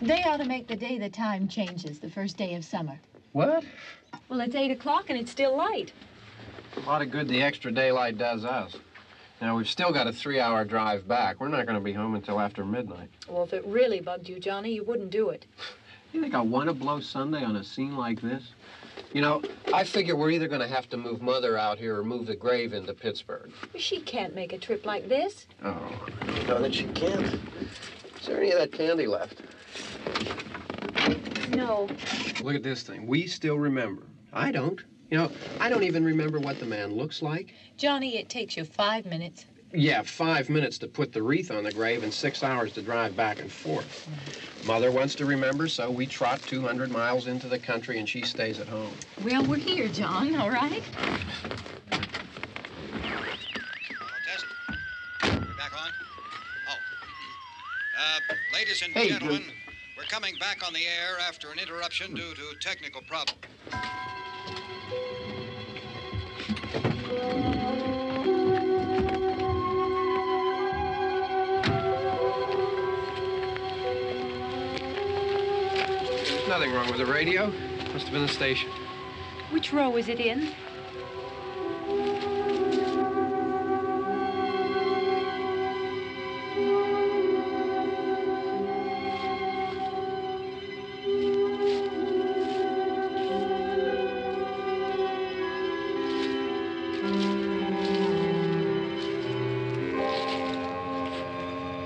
They ought to make the day the time changes, the first day of summer. What? Well, it's 8 o'clock and it's still light. A lot of good the extra daylight does us. Now, we've still got a 3-hour drive back. We're not going to be home until after midnight. Well, if it really bugged you, Johnny, you wouldn't do it. You think I want to blow Sunday on a scene like this? You know, I figure we're either going to have to move Mother out here or move the grave into Pittsburgh. She can't make a trip like this. Oh, you know that she can't. Is there any of that candy left? No. Look at this thing. We still remember. I don't. You know, I don't even remember what the man looks like. Johnny, it takes you 5 minutes. Yeah, 5 minutes to put the wreath on the grave and 6 hours to drive back and forth. Mother wants to remember, so we trot 200 miles into the country and she stays at home. Well, we're here, John, all right? Test. We're back on? Oh. Ladies and gentlemen, we're coming back on the air after an interruption due to technical problem. There's nothing wrong with the radio. Must have been the station. Which row is it in?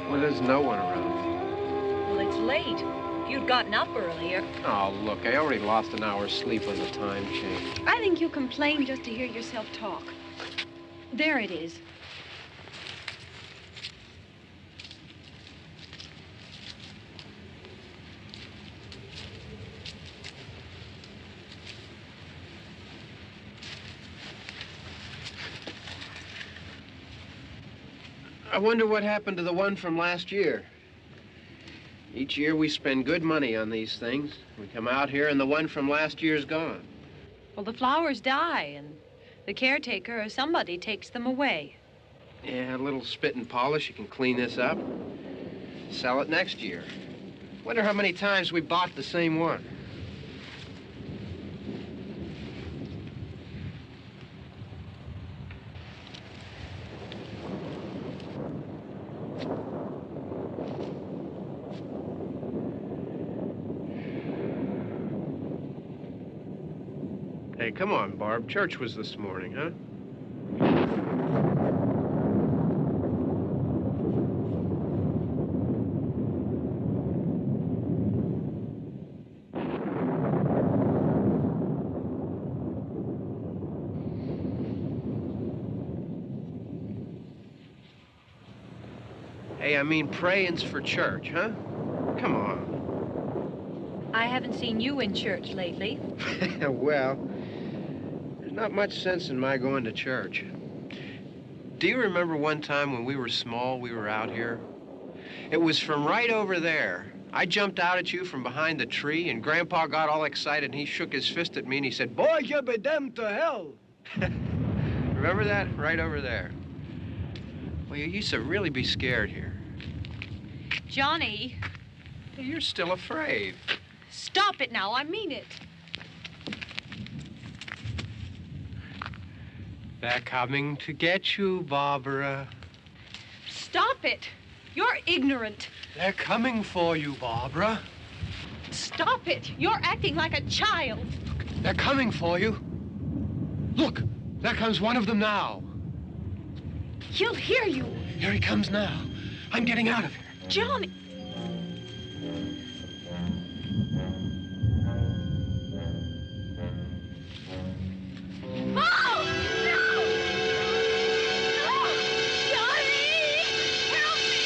Well, there's no one around. Well, it's late. If you'd gotten up earlier. Oh, look, I already lost an hour's sleep on the time change. I think you complain just to hear yourself talk. There it is. I wonder what happened to the one from last year. Each year we spend good money on these things. We come out here and the one from last year's gone. Well, the flowers die, and the caretaker or somebody takes them away. Yeah, a little spit and polish, you can clean this up. Sell it next year. Wonder how many times we bought the same one. Hey, come on, Barb. Church was this morning, huh? Hey, I mean, praying's for church, huh? Come on. I haven't seen you in church lately. Well, there's not much sense in my going to church. Do you remember one time when we were small, we were out here? It was from right over there. I jumped out at you from behind the tree, and Grandpa got all excited, and he shook his fist at me, and he said, "Boy, you be damned to hell." Remember that? Right over there. Well, you used to really be scared here. Johnny. You're still afraid. Stop it now. I mean it. They're coming to get you, Barbara. Stop it. You're ignorant. They're coming for you, Barbara. Stop it. You're acting like a child. They're coming for you. Look, there comes one of them now. He'll hear you. Here he comes now. I'm getting out of here. Johnny. Oh! No! No! Johnny! Help me!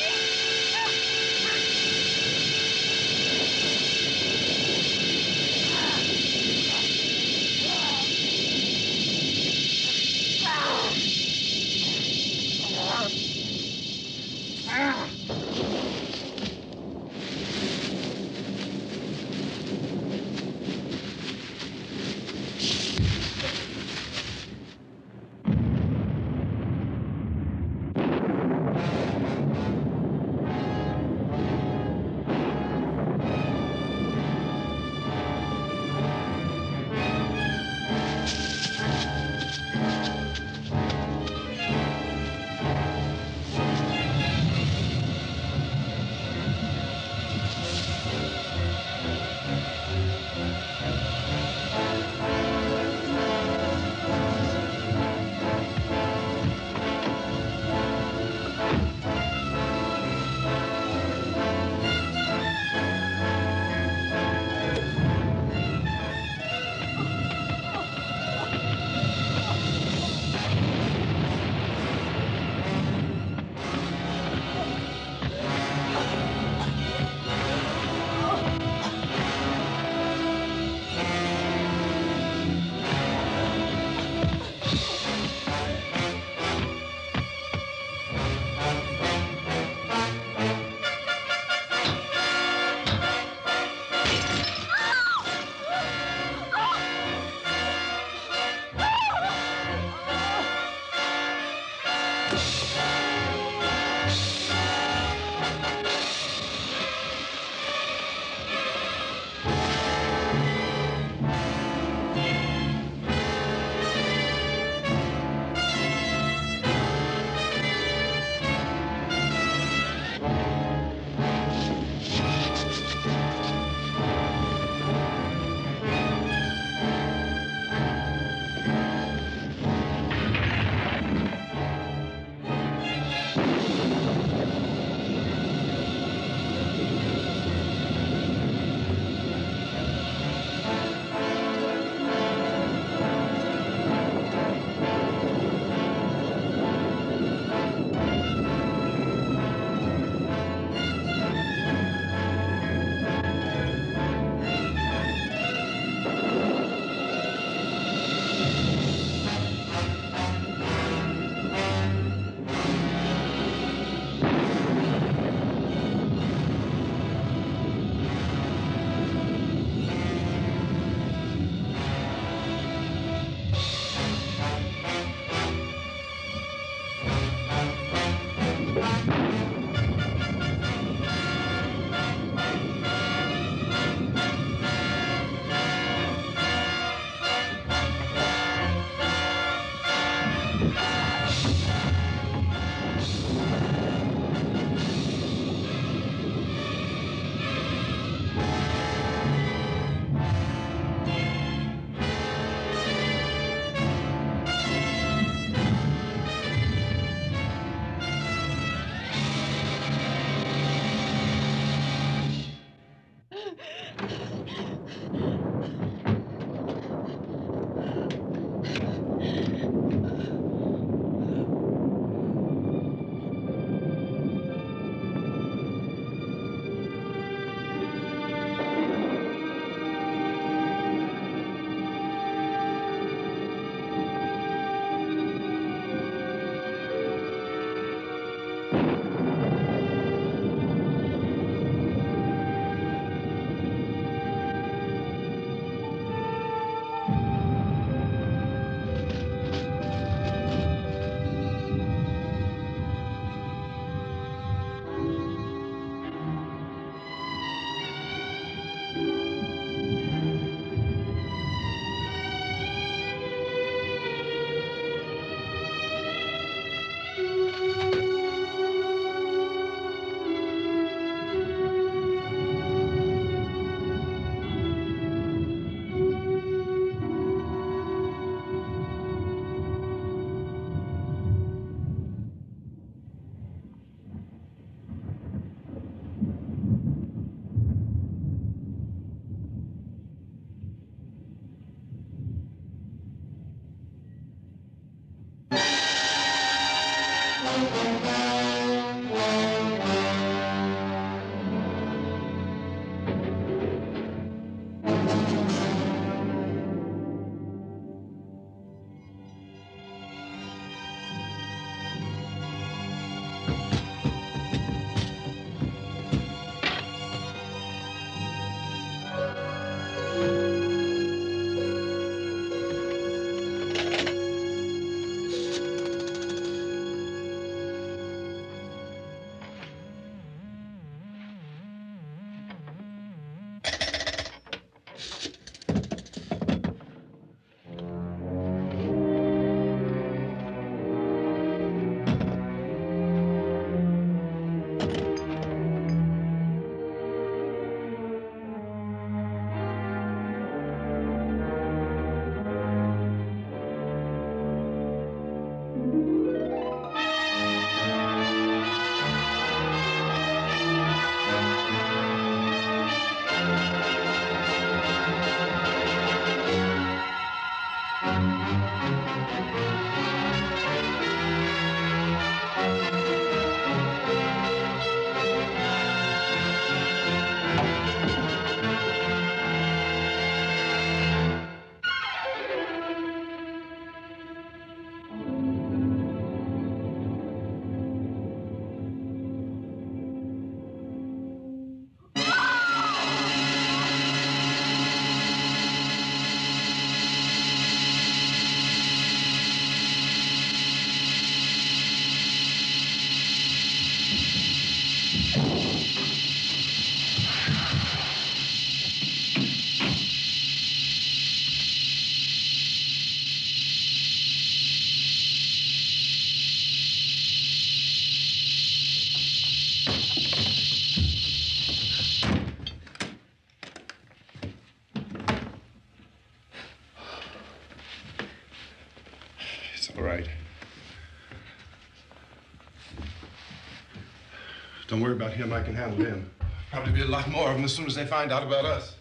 Don't worry about him. I can handle him. Probably be a lot more of them as soon as they find out about us.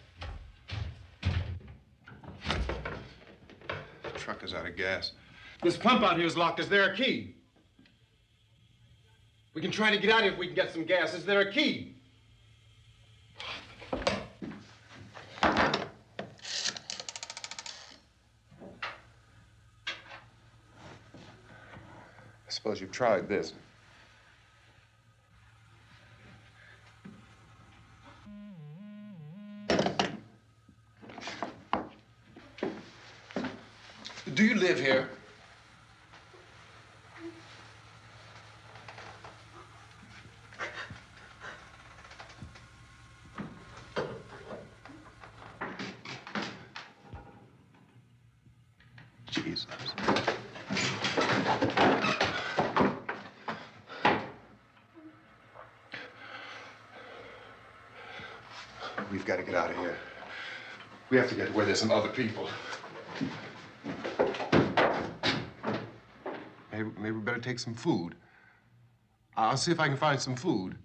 The truck is out of gas. This pump out here is locked. Is there a key? We can try to get out here if we can get some gas. Is there a key? I suppose you've tried this. Do you live here? Jesus. We've got to get out of here. We have to get where there's some other people. Maybe we better take some food. I'll see if I can find some food.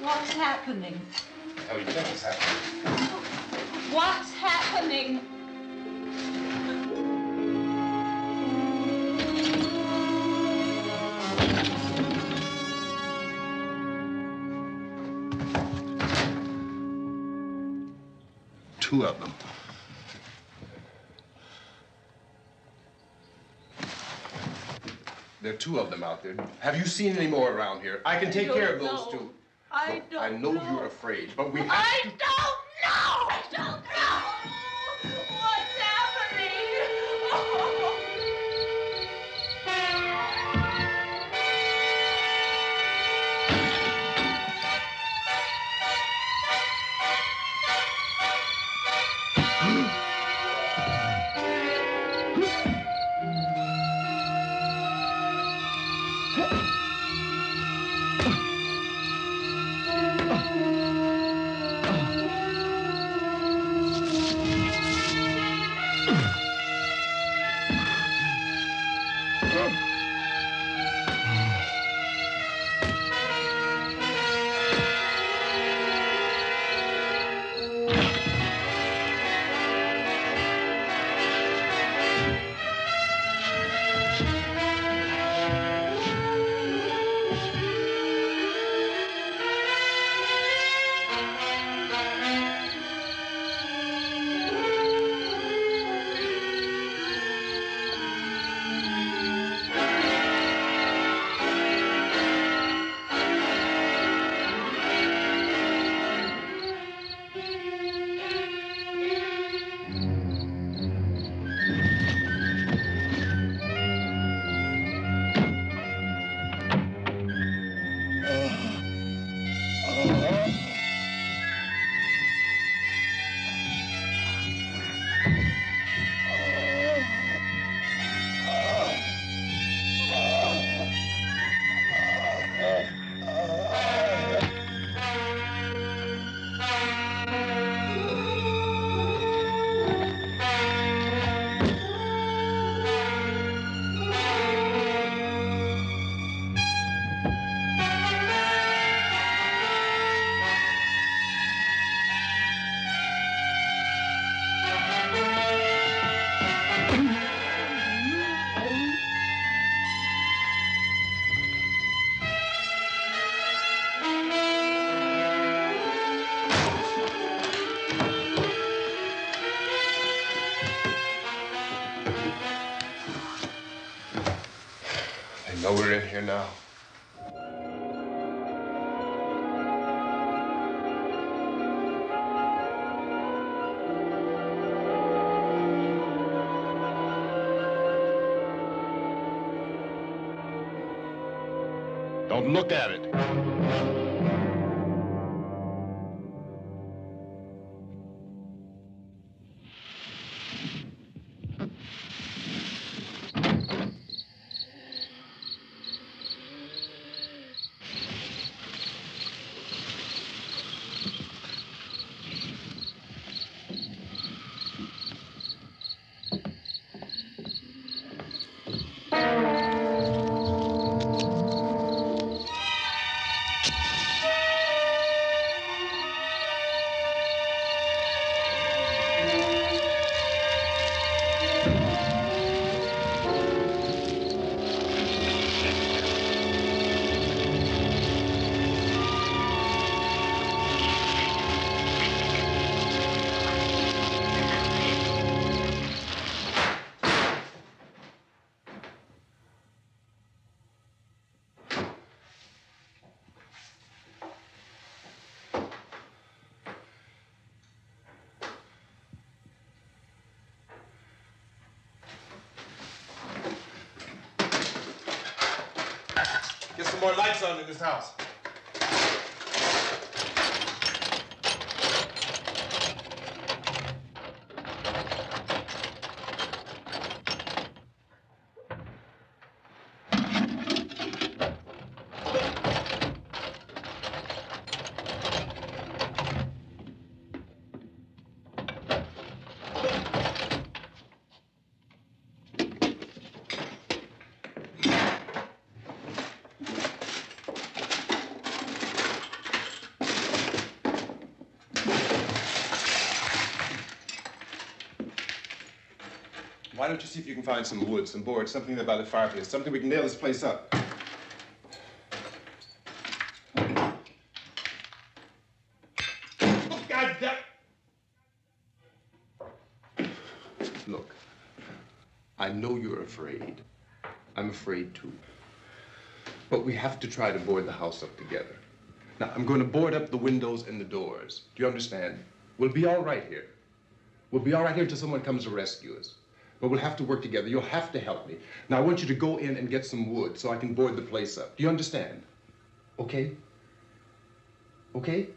What's happening? Oh, you think it's happening? What's happening? Two of them. There are two of them out there. Have you seen any more around here? I can take care of those two. I don't I know you're afraid, but we have to... I don't know! I don't know! What's happening? They know we're in here now. Don't look at it. Get some more lights on in this house. Why don't you see if you can find some wood, some boards, something there by the fireplace, something we can nail this place up. God damn! Look, I know you're afraid. I'm afraid too. But we have to try to board the house up together. Now, I'm going to board up the windows and the doors. Do you understand? We'll be all right here. We'll be all right here until someone comes to rescue us. But we'll have to work together. You'll have to help me. Now, I want you to go in and get some wood so I can board the place up. Do you understand? Okay? Okay?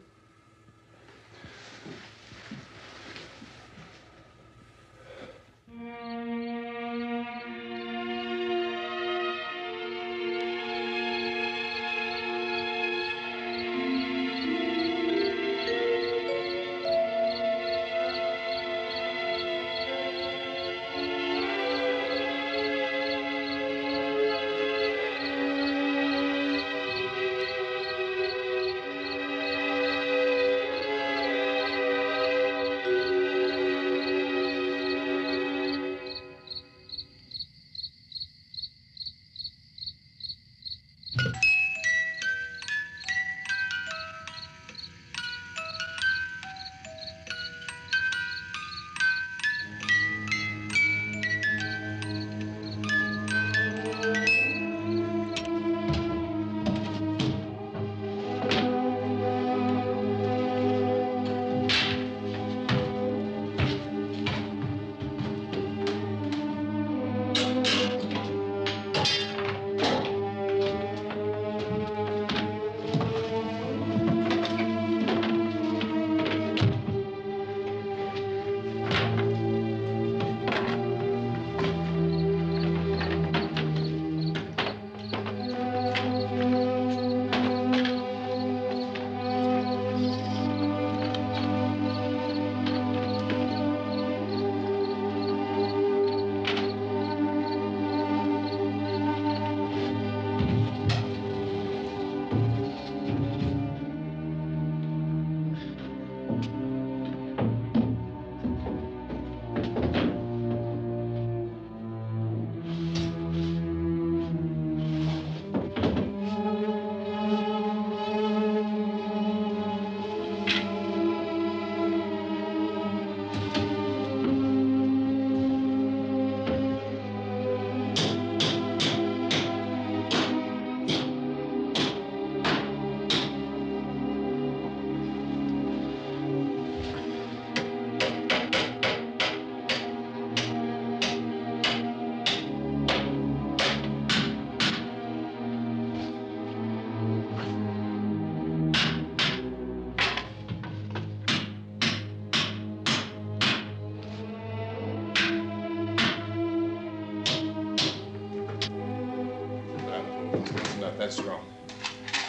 That's wrong.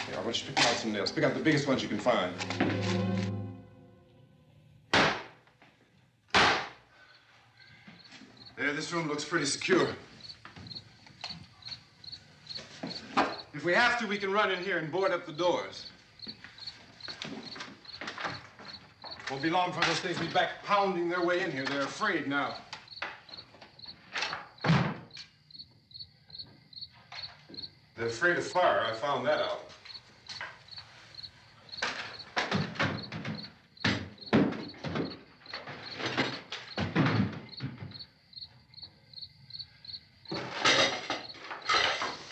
Here, I want you to pick out some nails. Pick out the biggest ones you can find. There, this room looks pretty secure. If we have to, we can run in here and board up the doors. Won't be long for those things to be back pounding their way in here. They're afraid now. They're afraid of fire. I found that out.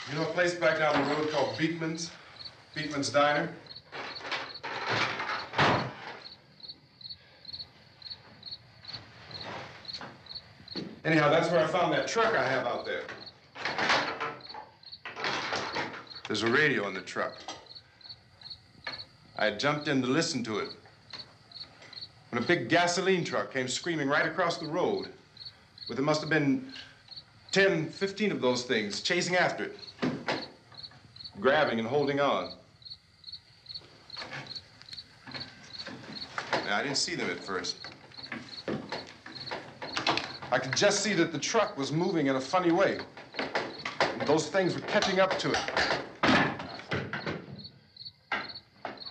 You know a place back down the road called Beekman's? Beekman's Diner? Anyhow, that's where I found that truck I have out there. There's a radio in the truck. I had jumped in to listen to it when a big gasoline truck came screaming right across the road. Well, there must have been 10, 15 of those things chasing after it, grabbing and holding on. Now, I didn't see them at first. I could just see that the truck was moving in a funny way. And those things were catching up to it.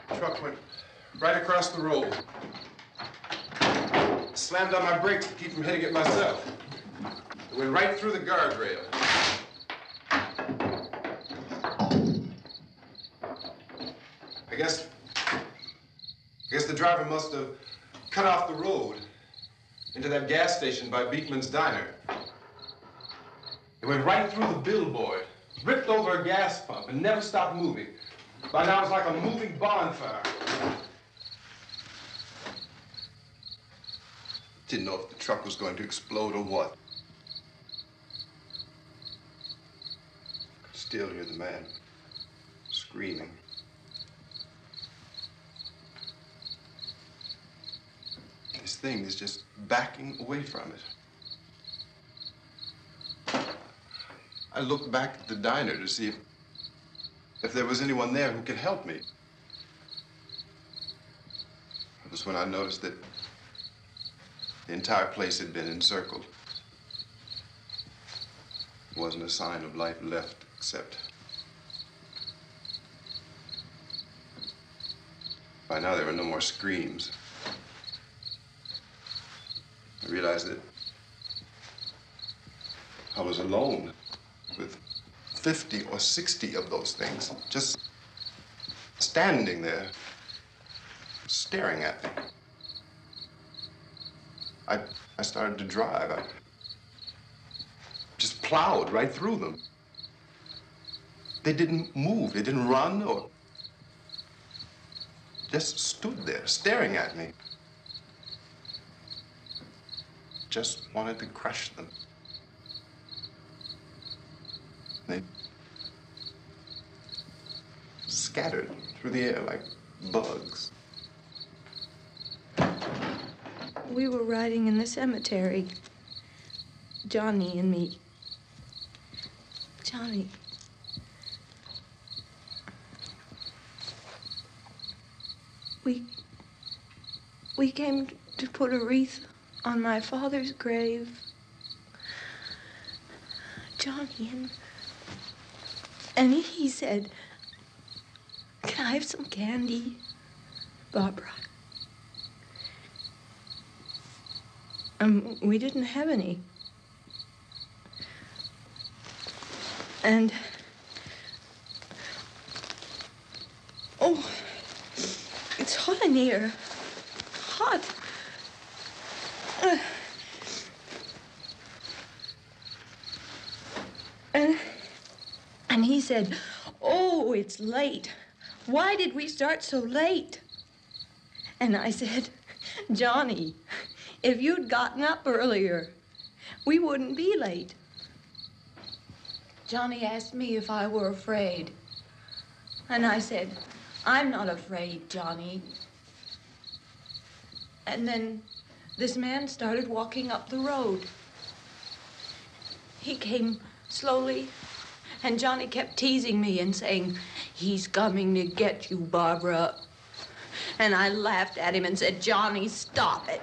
The truck went right across the road. Slammed on my brakes to keep from hitting it myself. It went right through the guardrail. I guess the driver must have cut off the road into that gas station by Beekman's Diner. It went right through the billboard, ripped over a gas pump, and never stopped moving. By now, it's like a moving bonfire. Didn't know if the truck was going to explode or what. Could still hear the man screaming. This thing is just backing away from it. I looked back at the diner to see if there was anyone there who could help me. It was when I noticed that the entire place had been encircled. There wasn't a sign of life left except by now there were no more screams. I realized that I was alone with 50 or 60 of those things, just standing there, staring at me. I started to drive. I just plowed right through them. They didn't move, they didn't run or just stood there staring at me. Just wanted to crush them. They scattered through the air like bugs. We were riding in the cemetery, Johnny and me. Johnny. We came to put a wreath on my father's grave. Johnny, and he said, "Can I have some candy, Barbara?" We didn't have any. And, oh, it's hot in here. Hot. And he said, "Oh, it's late. Why did we start so late?" And I said, "Johnny, if you'd gotten up earlier, we wouldn't be late." Johnny asked me if I were afraid. And I said, "I'm not afraid, Johnny." And then this man started walking up the road. He came slowly And Johnny kept teasing me and saying, "He's coming to get you, Barbara." And I laughed at him and said, "Johnny, stop it."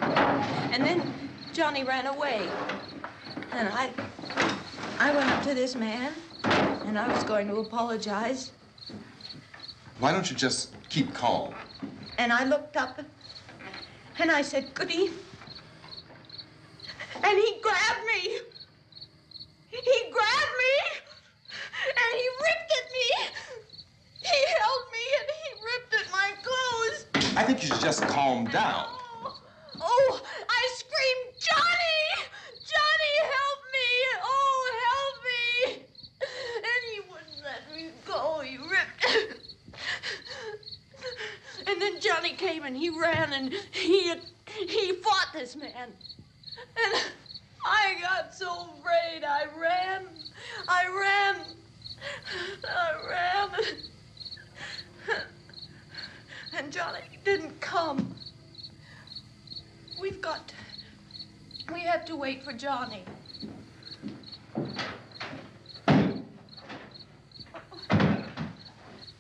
And then Johnny ran away. And I went up to this man, and I was going to apologize. Why don't you just keep calm? And I looked up, and I said, "Good evening." And he grabbed me. He grabbed me, and he ripped at me. He held me, and he ripped at my clothes. I think you should just calm down. Oh, I screamed, "Johnny! Johnny, help me! Oh, help me!" And he wouldn't let me go. He ripped. And then Johnny came and he ran and he fought this man. And I got so afraid. I ran. And Johnny didn't come. We have to wait for Johnny.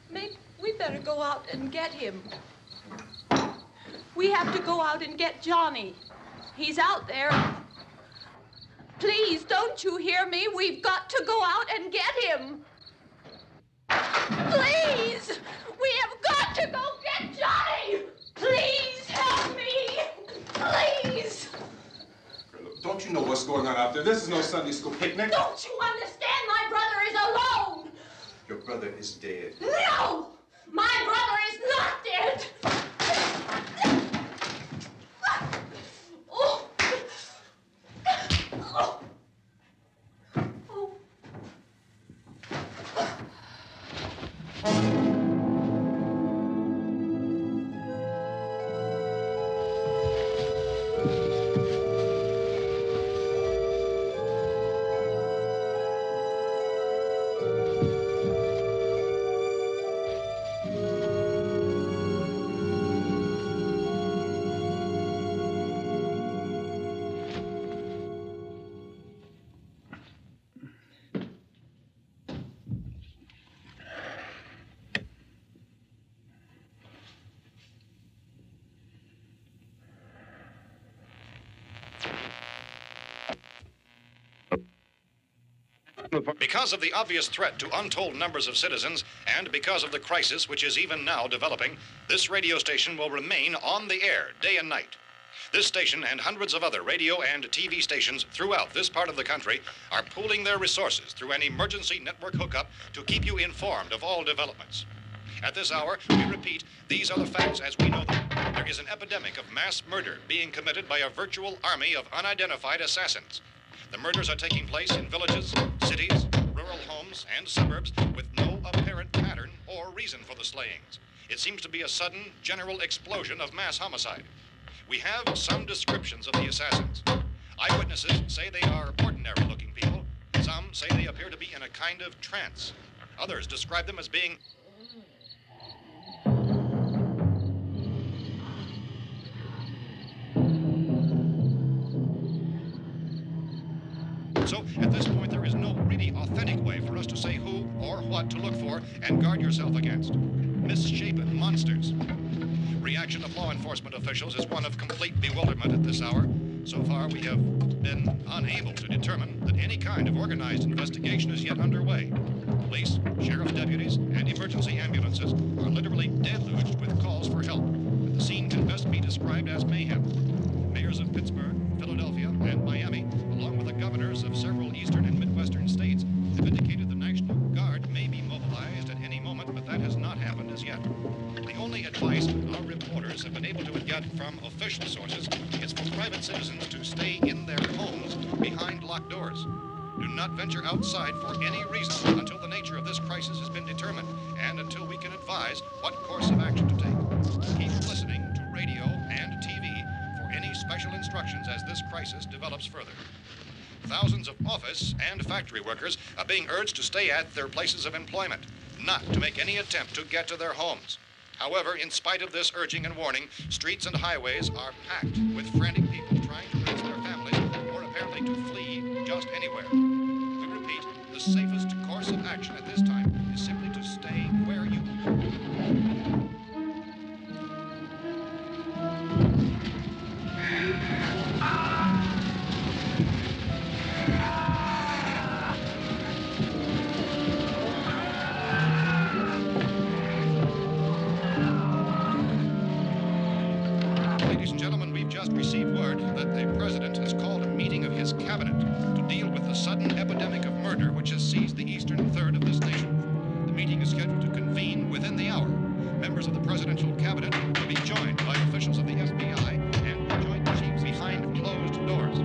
Maybe we better go out and get him. We have to go out and get Johnny. He's out there. Please, don't you hear me? We've got to go out and get him. Please! We have got to go get Johnny! Please help me! Please! Look, don't you know what's going on out there? This is no Sunday school picnic. Don't you understand? My brother is alone! Your brother is dead. No! My brother is not dead! Oh. Oh. Because of the obvious threat to untold numbers of citizens, and because of the crisis which is even now developing, this radio station will remain on the air day and night. This station and hundreds of other radio and TV stations throughout this part of the country are pooling their resources through an emergency network hookup to keep you informed of all developments. At this hour, we repeat, these are the facts as we know them. There is an epidemic of mass murder being committed by a virtual army of unidentified assassins. The murders are taking place in villages, cities, rural homes, and suburbs with no apparent pattern or reason for the slayings. It seems to be a sudden, general explosion of mass homicide. We have some descriptions of the assassins. Eyewitnesses say they are ordinary-looking people. Some say they appear to be in a kind of trance. Others describe them as being So, at this point, there is no really authentic way for us to say who or what to look for and guard yourself against. Misshapen monsters. Reaction of law enforcement officials is one of complete bewilderment at this hour. So far, we have been unable to determine that any kind of organized investigation is yet underway. Police, sheriff's deputies, and emergency ambulances are literally deluged with calls for help. The scene can best be described as mayhem. Mayors of Pittsburgh, Philadelphia, and Miami, along with the governors of several eastern and midwestern states, have indicated the National Guard may be mobilized at any moment, but that has not happened as yet. The only advice our reporters have been able to get from official sources is for private citizens to stay in their homes behind locked doors. Do not venture outside for any reason until the nature of this crisis has been determined and until we can advise what course of action to take. Keep listening to radio and TV for any special instructions as this crisis develops further. Thousands of office and factory workers are being urged to stay at their places of employment, not to make any attempt to get to their homes. However, in spite of this urging and warning, streets and highways are packed with frantic people trying to raise their families or apparently to flee just anywhere. We repeat, the safest solution at this time is simply to stay where you are. Ladies and gentlemen, we've just received word that the president has called a meeting of his cabinet to deal with the sudden epidemic of murder which has seized the eastern third of this nation. The meeting is scheduled to convene within the hour. Members of the presidential cabinet will be joined by officials of the FBI and joint chiefs behind closed doors. The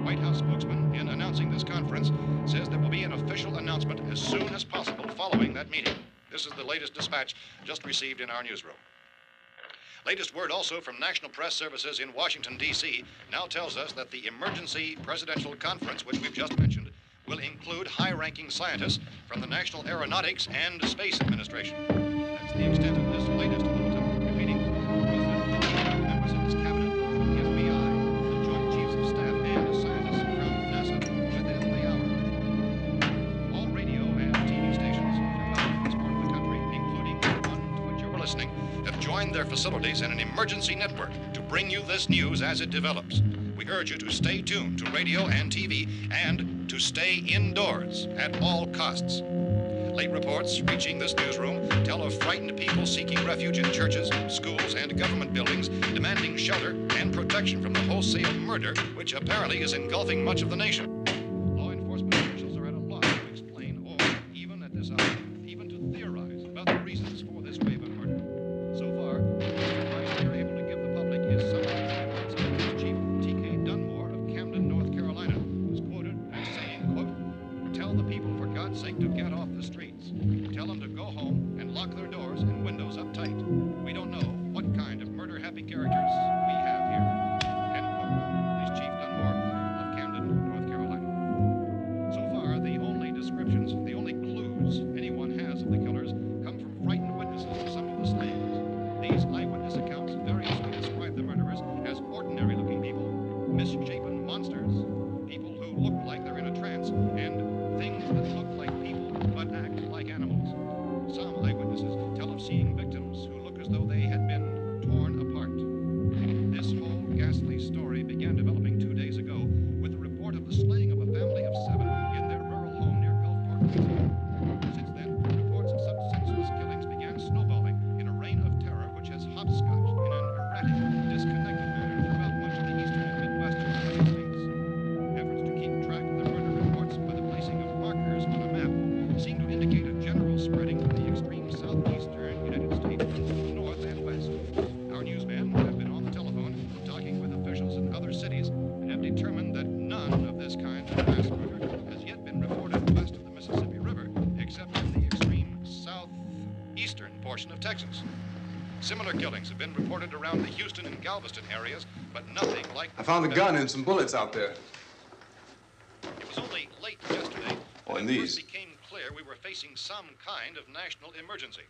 White House spokesman, in announcing this conference, says there will be an official announcement as soon as possible following that meeting. This is the latest dispatch just received in our newsroom. Latest word also from National Press Services in Washington, D.C. now tells us that the emergency presidential conference, which we've just mentioned, will include high-ranking scientists from the National Aeronautics and Space Administration. That's the extent of this latest bulletin. Repeating, the President, members of his cabinet, the FBI, the Joint Chiefs of Staff, and scientists from NASA within the hour. All radio and TV stations throughout this part of the country, including the one to which you're listening, have joined their facilities in an emergency network to bring you this news as it develops. We urge you to stay tuned to radio and TV and to stay indoors at all costs. Late reports reaching this newsroom tell of frightened people seeking refuge in churches, schools, and government buildings, demanding shelter and protection from the wholesale murder which apparently is engulfing much of the nation. Law enforcement officials are at a loss to explain or, even at this hour, even to theorize about the reasons for this wave of murder. So far, the advice we are able to give the public is summary reports of Police Chief T.K. Dunmore of Camden, North Carolina, who's quoted as saying, quote, "Tell the people for God's sake to get off the streets. Tell them to go home and lock their doors and windows up tight. We don't know what kind of murder-happy characters we have here." End quote. Police Chief Dunmore of Camden, North Carolina. So far, the only descriptions, the only clues anyone has of the killers come from frightened witnesses of some of the slayings. These eyewitness accounts variously describe the murderers as ordinary-looking people, misshapen monsters, people who look like they're in a trance, and things that look like people but act like animals. Some eyewitnesses tell of seeing victims who look as though they had been torn apart. This whole ghastly story began developing 2 days ago with the report of the slaying of a family of 7 in their rural home near Gulfport, Louisiana. Since then, reports of such senseless killings began snowballing in a reign of terror which has hopscotched in an erratic, disconnected manner throughout much of the eastern and midwestern United States. Efforts to keep track of the murder reports by the placing of markers on a map seem to indicate a general spreading from the extreme southeastern United States to the north and west. Our newsmen have been on the telephone talking with officials in other cities and have determined that none of this kind of mass murder has yet been reported west of the Mississippi River, except in the extreme southeastern portion of Texas. Similar killings have been reported around the Houston and Galveston areas, but nothing like... I found a gun and some bullets out there. It was only late yesterday Oh, that and it these. first became clear we were facing some kind of national emergency.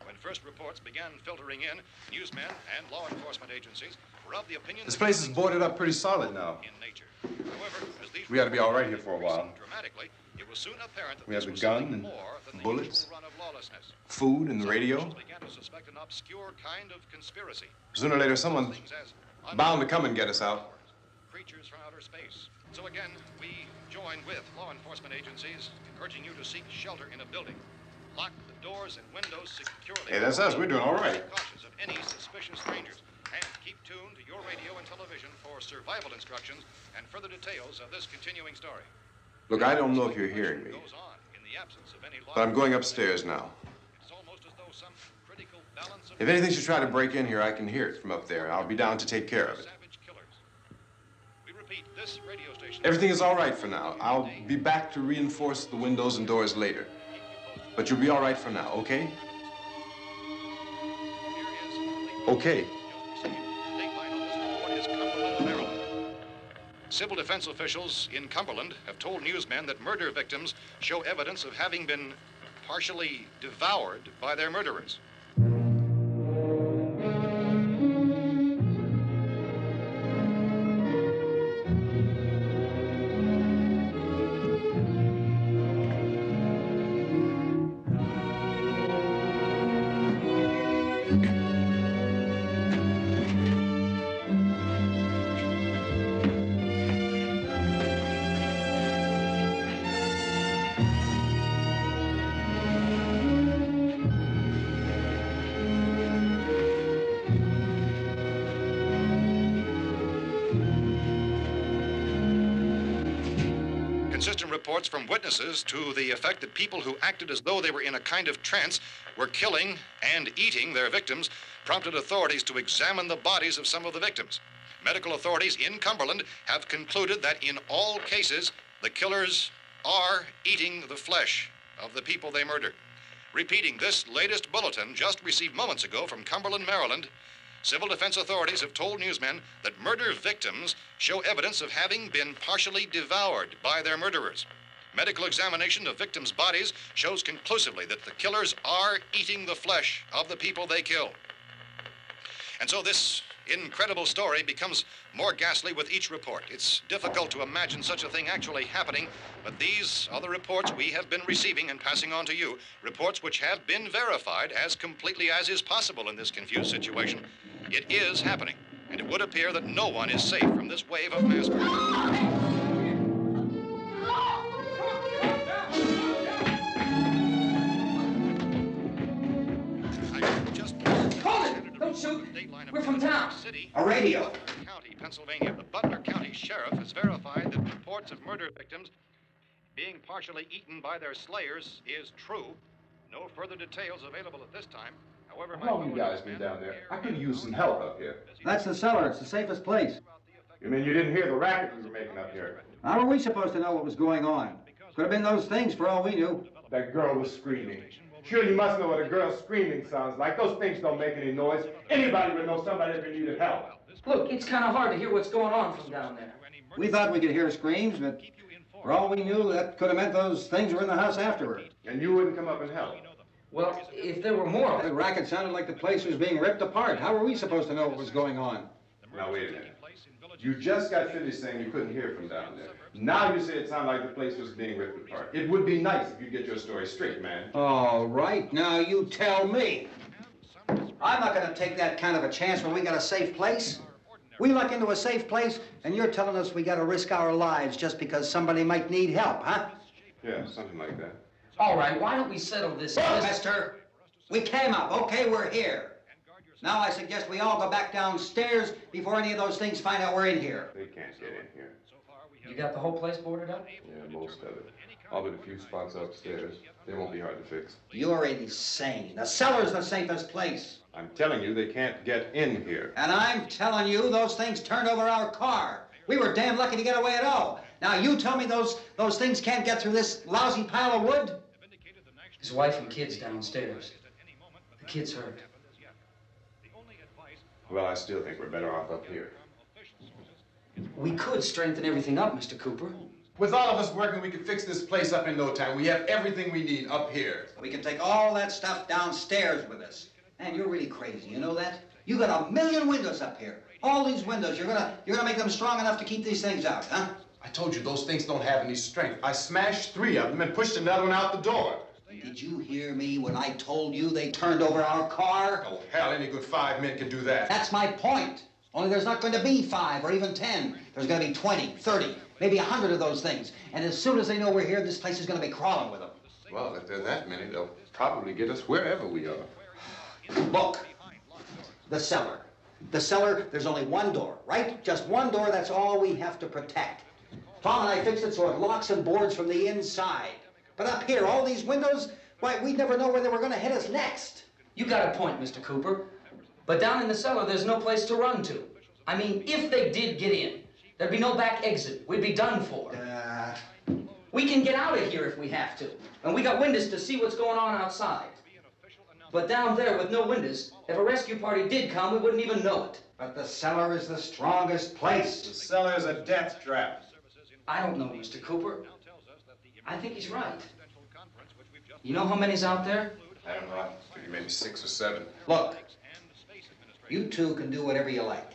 When first reports began filtering in, newsmen and law enforcement agencies were of the opinion This that place is nothing boarded up pretty solid now. in nature. However, as these We ought to be all right reports here for a while. increased dramatically, it was soon apparent that We this have the was gun something and more than the bullets, usual run of lawlessness. Food and the Some radio. officials began to suspect an obscure kind of conspiracy. Sooner or later, someone's Things as bound to come and get us out. creatures from outer space. So again, we join with law enforcement agencies in urging you to seek shelter in a building. Lock the doors and windows securely. Hey, that's us. We're doing all right. Be cautious of any suspicious strangers. And keep tuned to your radio and television for survival instructions and further details of this continuing story. Look, I don't know if you're hearing me, Goes on in the absence of any law. but I'm going upstairs now. It's almost as though some critical balance of If anything should try to break in here, I can hear it from up there, and I'll be down to take care of it. savage killers. We repeat, this radio station. Everything is all right for now. I'll be back to reinforce the windows and doors later. But you'll be all right for now, okay? Okay. Dateline on this report is Cumberland, Maryland. Civil defense officials in Cumberland have told newsmen that murder victims show evidence of having been partially devoured by their murderers. Consistent reports from witnesses to the effect that people who acted as though they were in a kind of trance were killing and eating their victims prompted authorities to examine the bodies of some of the victims. Medical authorities in Cumberland have concluded that in all cases, the killers are eating the flesh of the people they murdered. Repeating this latest bulletin just received moments ago from Cumberland, Maryland, civil defense authorities have told newsmen that murder victims show evidence of having been partially devoured by their murderers. Medical examination of victims' bodies shows conclusively that the killers are eating the flesh of the people they kill. And so this incredible story becomes more ghastly with each report. It's difficult to imagine such a thing actually happening, but these are the reports we have been receiving and passing on to you, reports which have been verified as completely as is possible in this confused situation. It is happening, and it would appear that no one is safe from this wave of mass murder. Don't shoot. We're from town. A radio. County, Pennsylvania. The Butler County Sheriff has verified that reports of murder victims being partially eaten by their slayers is true. No further details available at this time. However, How long you guys been down there? I could use some help up here. That's the cellar. It's the safest place. You mean you didn't hear the racket we were making up here? How were we supposed to know what was going on? Could have been those things for all we knew. That girl was screaming. Sure, you must know what a girl screaming sounds like. Those things don't make any noise. Anybody would know somebody ever needed help. Look, it's kind of hard to hear what's going on from down there. We thought we could hear screams, but for all we knew, that could have meant those things were in the house afterward. And you wouldn't come up and help? Well, if there were more... The racket sounded like the place was being ripped apart. How were we supposed to know what was going on? Now, wait a minute. You just got finished saying you couldn't hear from down there. Now you say it sounded like the place was being ripped apart. It would be nice if you get your story straight, man. All right, now you tell me. I'm not going to take that kind of a chance when we got a safe place. We luck into a safe place, and you're telling us we got to risk our lives just because somebody might need help, huh? Yeah, something like that. All right, why don't we settle this? Look, mister, we came up. Okay, we're here. Now I suggest we all go back downstairs before any of those things find out we're in here. They can't get in here. You got the whole place boarded up? Yeah, most of it. All but a few spots upstairs. They won't be hard to fix. You're insane. The cellar's the safest place. I'm telling you, they can't get in here. And I'm telling you, those things turned over our car. We were damn lucky to get away at all. Now you tell me those things can't get through this lousy pile of wood? His wife and kids downstairs. The kid's hurt. Well, I still think we're better off up here. We could strengthen everything up, Mr. Cooper. With all of us working, we could fix this place up in no time. We have everything we need up here. We can take all that stuff downstairs with us. Man, you're really crazy, you know that? You got 1,000,000 windows up here. All these windows, you're gonna make them strong enough to keep these things out, huh? I told you those things don't have any strength. I smashed 3 of them and pushed another one out the door. Did you hear me when I told you they turned over our car? Oh, hell, any good 5 men can do that. That's my point. Only there's not going to be 5 or even 10. There's going to be 20, 30, maybe 100 of those things. And as soon as they know we're here, this place is going to be crawling with them. Well, if there are that many, they'll probably get us wherever we are. Look, the cellar. The cellar, there's only one door, right? Just one door, that's all we have to protect. Tom and I fixed it so it locks and boards from the inside. But up here, all these windows, why, we'd never know where they were going to hit us next. You got a point, Mr. Cooper. But down in the cellar, there's no place to run to. I mean, if they did get in, there'd be no back exit. We'd be done for. We can get out of here if we have to. And we got windows to see what's going on outside. But down there with no windows, if a rescue party did come, we wouldn't even know it. But the cellar is the strongest place. The cellar is a death trap. I don't know, Mr. Cooper. I think he's right. You know how many's out there? I don't know. Maybe 6 or 7. Look, you two can do whatever you like.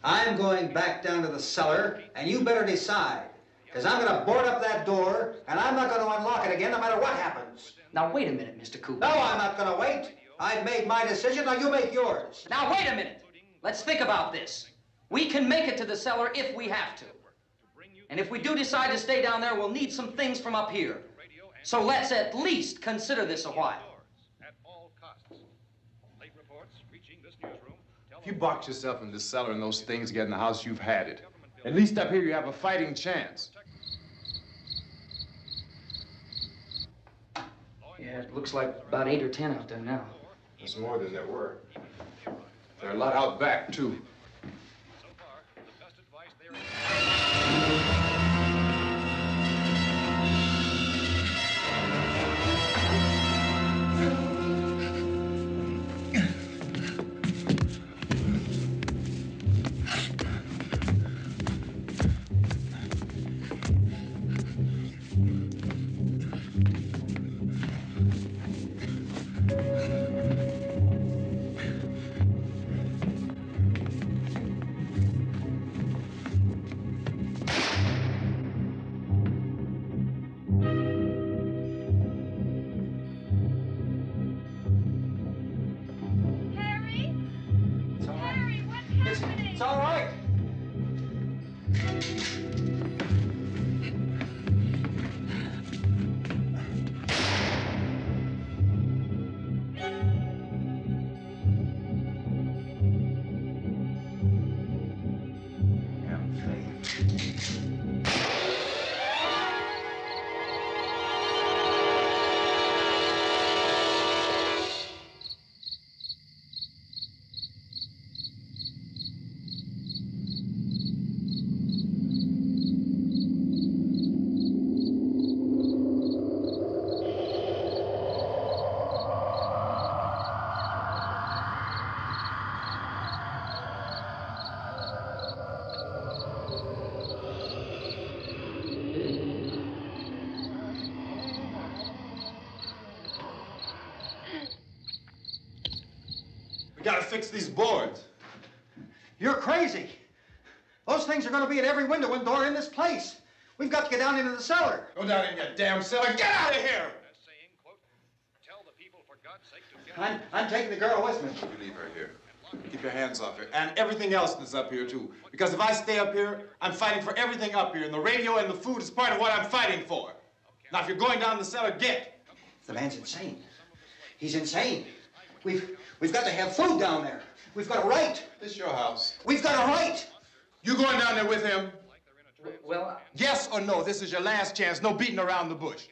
I'm going back down to the cellar, and you better decide. Because I'm going to board up that door, and I'm not going to unlock it again no matter what happens. Now, wait a minute, Mr. Cooper. No, I'm not going to wait. I've made my decision, now you make yours. Now, wait a minute. Let's think about this. We can make it to the cellar if we have to. And if we do decide to stay down there, we'll need some things from up here. So let's at least consider this a while. If you box yourself in this cellar and those things get in the house, you've had it. At least up here you have a fighting chance. Yeah, it looks like about 8 or 10 out there now. There's more than there were. There are a lot out back, too. It's all right. We gotta fix these boards. You're crazy. Those things are going to be at every window and door in this place. We've got to get down into the cellar. Go down in your damn cellar. Get out of here! I'm taking the girl with me. You leave her here. Keep your hands off her. And everything else that's up here, too. Because if I stay up here, I'm fighting for everything up here. And the radio and the food is part of what I'm fighting for. Now, if you're going down the cellar, get. The man's insane. He's insane. We've got to have food down there. We've got a right. This is your house. We've got a right. You going down there with him? Well, Yes or no? This is your last chance. No beating around the bush.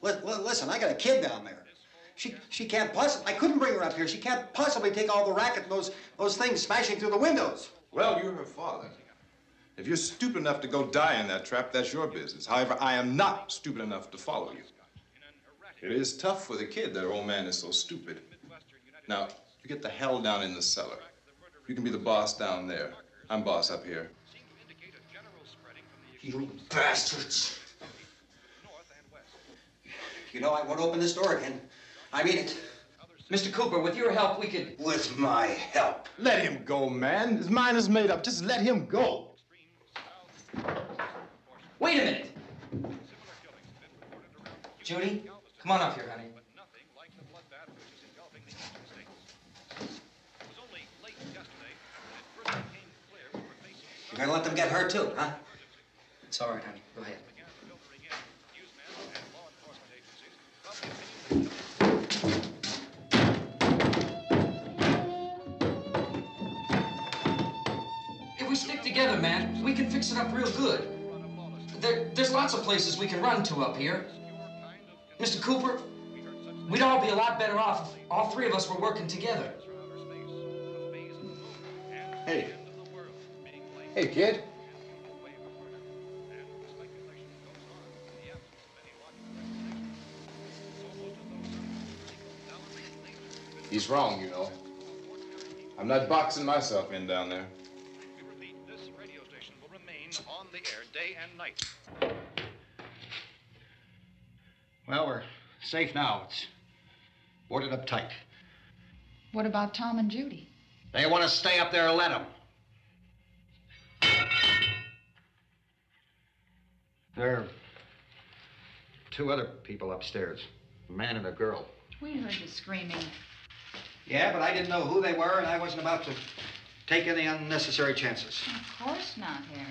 Listen, I got a kid down there. She can't possibly, I couldn't bring her up here. She can't possibly take all the racket and those things smashing through the windows. Well, you're her father. If you're stupid enough to go die in that trap, that's your business. However, I am not stupid enough to follow you. It is tough for the kid that her old man is so stupid. Now, you get the hell down in the cellar. You can be the boss down there. I'm boss up here. You bastards. You know, I won't open this door again. I mean it. Mr. Cooper, with your help, we could... With my help. Let him go, man. His mind is made up. Just let him go. Wait a minute. Judy, come on up here, honey. You're gonna let them get hurt too, huh? It's all right, honey. Go ahead. If we stick together, man, we can fix it up real good. There's lots of places we can run to up here. Mr. Cooper, we'd all be a lot better off if all three of us were working together. Hey. Hey, kid. He's wrong, you know. I'm not boxing myself in down there. We repeat, this radio station will remain on the air day and night. Well, we're safe now. It's boarded up tight. What about Tom and Judy? They want to stay up there, let them. There are two other people upstairs, a man and a girl. We heard the screaming. Yeah, but I didn't know who they were, and I wasn't about to take any unnecessary chances. Of course not, Harry.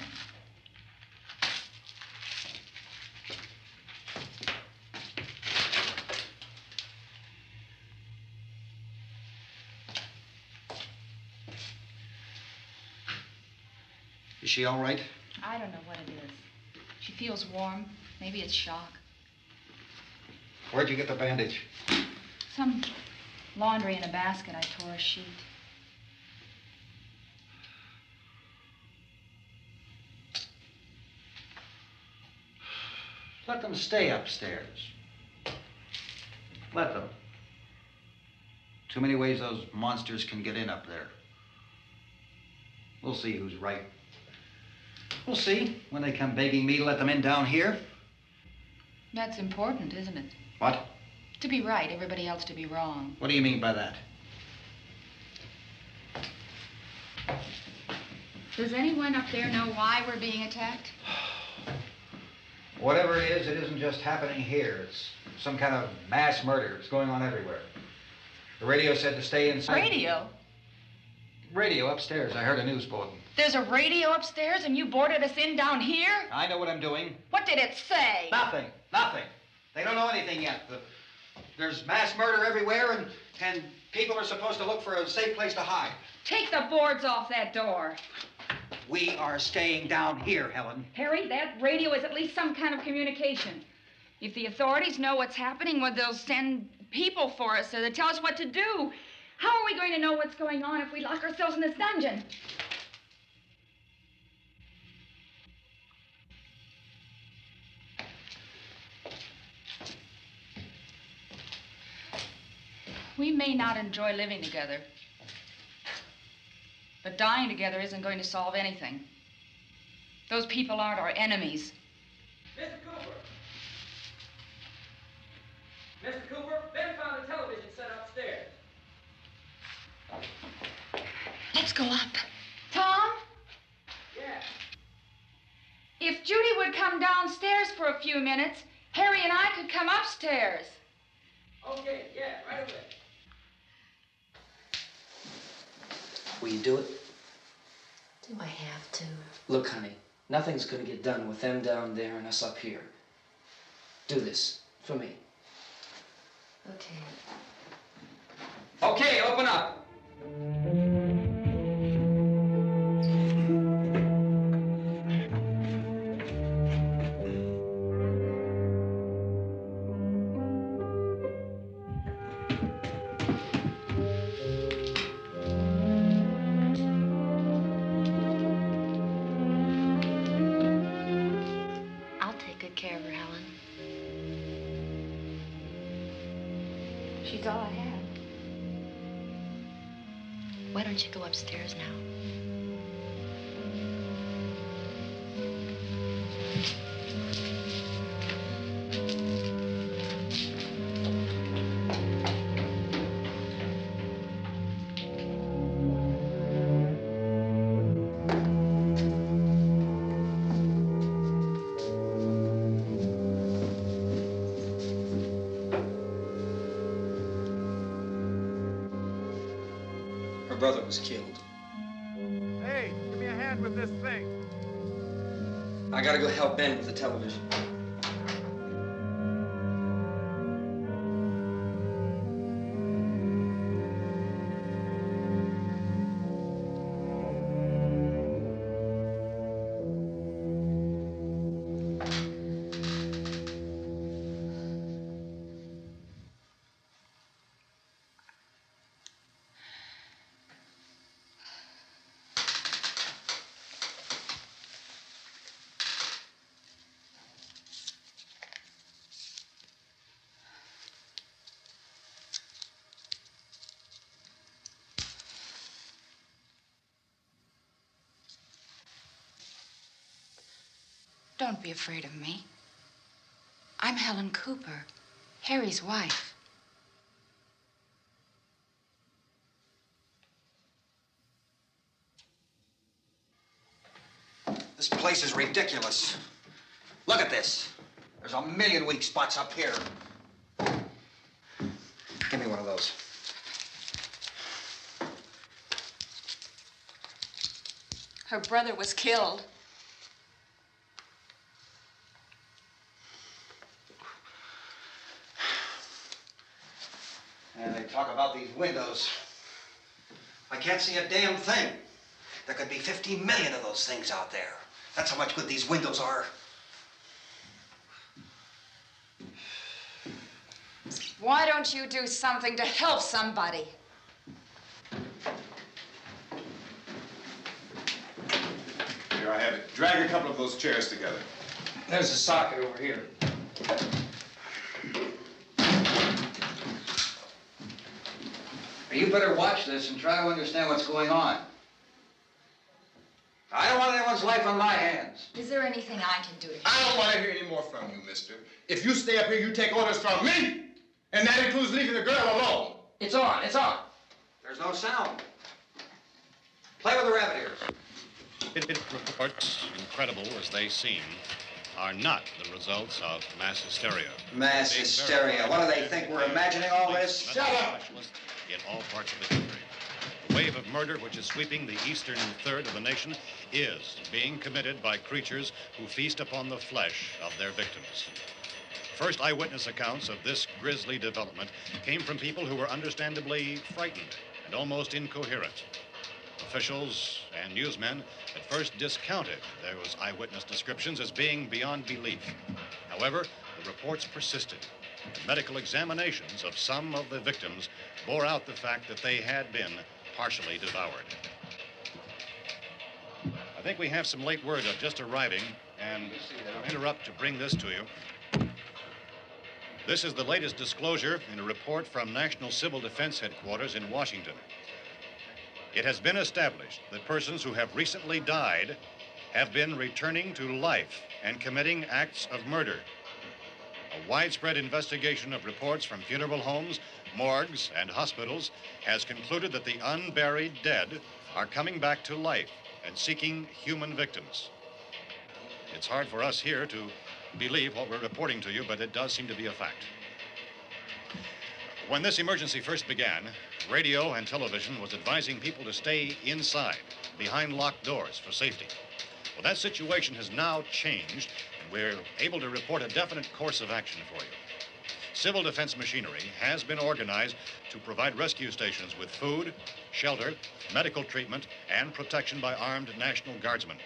Is she all right? I don't know what it is. She feels warm. Maybe it's shock. Where'd you get the bandage? Some laundry in a basket. I tore a sheet. Let them stay upstairs. Let them. Too many ways those monsters can get in up there. We'll see who's right. We'll see when they come begging me to let them in down here. That's important, isn't it? What? To be right, everybody else to be wrong. What do you mean by that? Does anyone up there know why we're being attacked? Whatever it isn't just happening here. It's some kind of mass murder. It's going on everywhere. The radio said to stay inside. Radio? Radio upstairs. I heard a news bulletin. There's a radio upstairs and you boarded us in down here? I know what I'm doing. What did it say? Nothing. Nothing. They don't know anything yet. There's mass murder everywhere, and people are supposed to look for a safe place to hide. Take the boards off that door. We are staying down here, Helen. Harry, that radio is at least some kind of communication. If the authorities know what's happening, well, they'll send people for us to tell us what to do. How are we going to know what's going on if we lock ourselves in this dungeon? We may not enjoy living together, but dying together isn't going to solve anything. Those people aren't our enemies. Mr. Cooper! Mr. Cooper, Ben found a television set upstairs. Let's go up. Tom? Yeah. If Judy would come downstairs for a few minutes, Harry and I could come upstairs. Okay, yeah, right away. Will you do it? Do I have to? Look, honey, nothing's gonna get done with them down there and us up here. Do this for me. Okay. Okay, open up. I'll take good care of her, Helen. She's all I have. Why don't you go upstairs now? Her brother was killed. Hey, give me a hand with this thing. I gotta go help Ben with the television. Don't be afraid of me. I'm Helen Cooper, Harry's wife. This place is ridiculous. Look at this. There's a million weak spots up here. one of those. Her brother was killed. And they talk about these windows. I can't see a damn thing. There could be 50 million of those things out there. That's how much good these windows are. Why don't you do something to help somebody? Here, I have it. Drag a couple of those chairs together. There's a socket over here. You better watch this and try to understand what's going on. I don't want anyone's life on my hands. Is there anything I can do to help? I don't want to hear any more from you, mister. If you stay up here, you take orders from me. And that includes leaving the girl alone. It's on, it's on. There's no sound. Play with the rabbit ears. Reports, incredible as they seem, are not the results of mass hysteria. Mass hysteria. What do they think? We're imagining all this? Shut up! In all parts of the country. The wave of murder which is sweeping the eastern third of the nation is being committed by creatures who feast upon the flesh of their victims. First eyewitness accounts of this grisly development came from people who were understandably frightened and almost incoherent. Officials and newsmen at first discounted those eyewitness descriptions as being beyond belief. However, the reports persisted. The medical examinations of some of the victims bore out the fact that they had been partially devoured. I think we have some late word just arriving, and I'll interrupt to bring this to you. This is the latest disclosure in a report from National Civil Defense Headquarters in Washington. It has been established that persons who have recently died have been returning to life and committing acts of murder. A widespread investigation of reports from funeral homes, morgues, and hospitals has concluded that the unburied dead are coming back to life and seeking human victims. It's hard for us here to believe what we're reporting to you, but it does seem to be a fact. When this emergency first began, radio and television was advising people to stay inside, behind locked doors for safety. Well, that situation has now changed, and we're able to report a definite course of action for you. Civil defense machinery has been organized to provide rescue stations with food, shelter, medical treatment, and protection by armed National Guardsmen.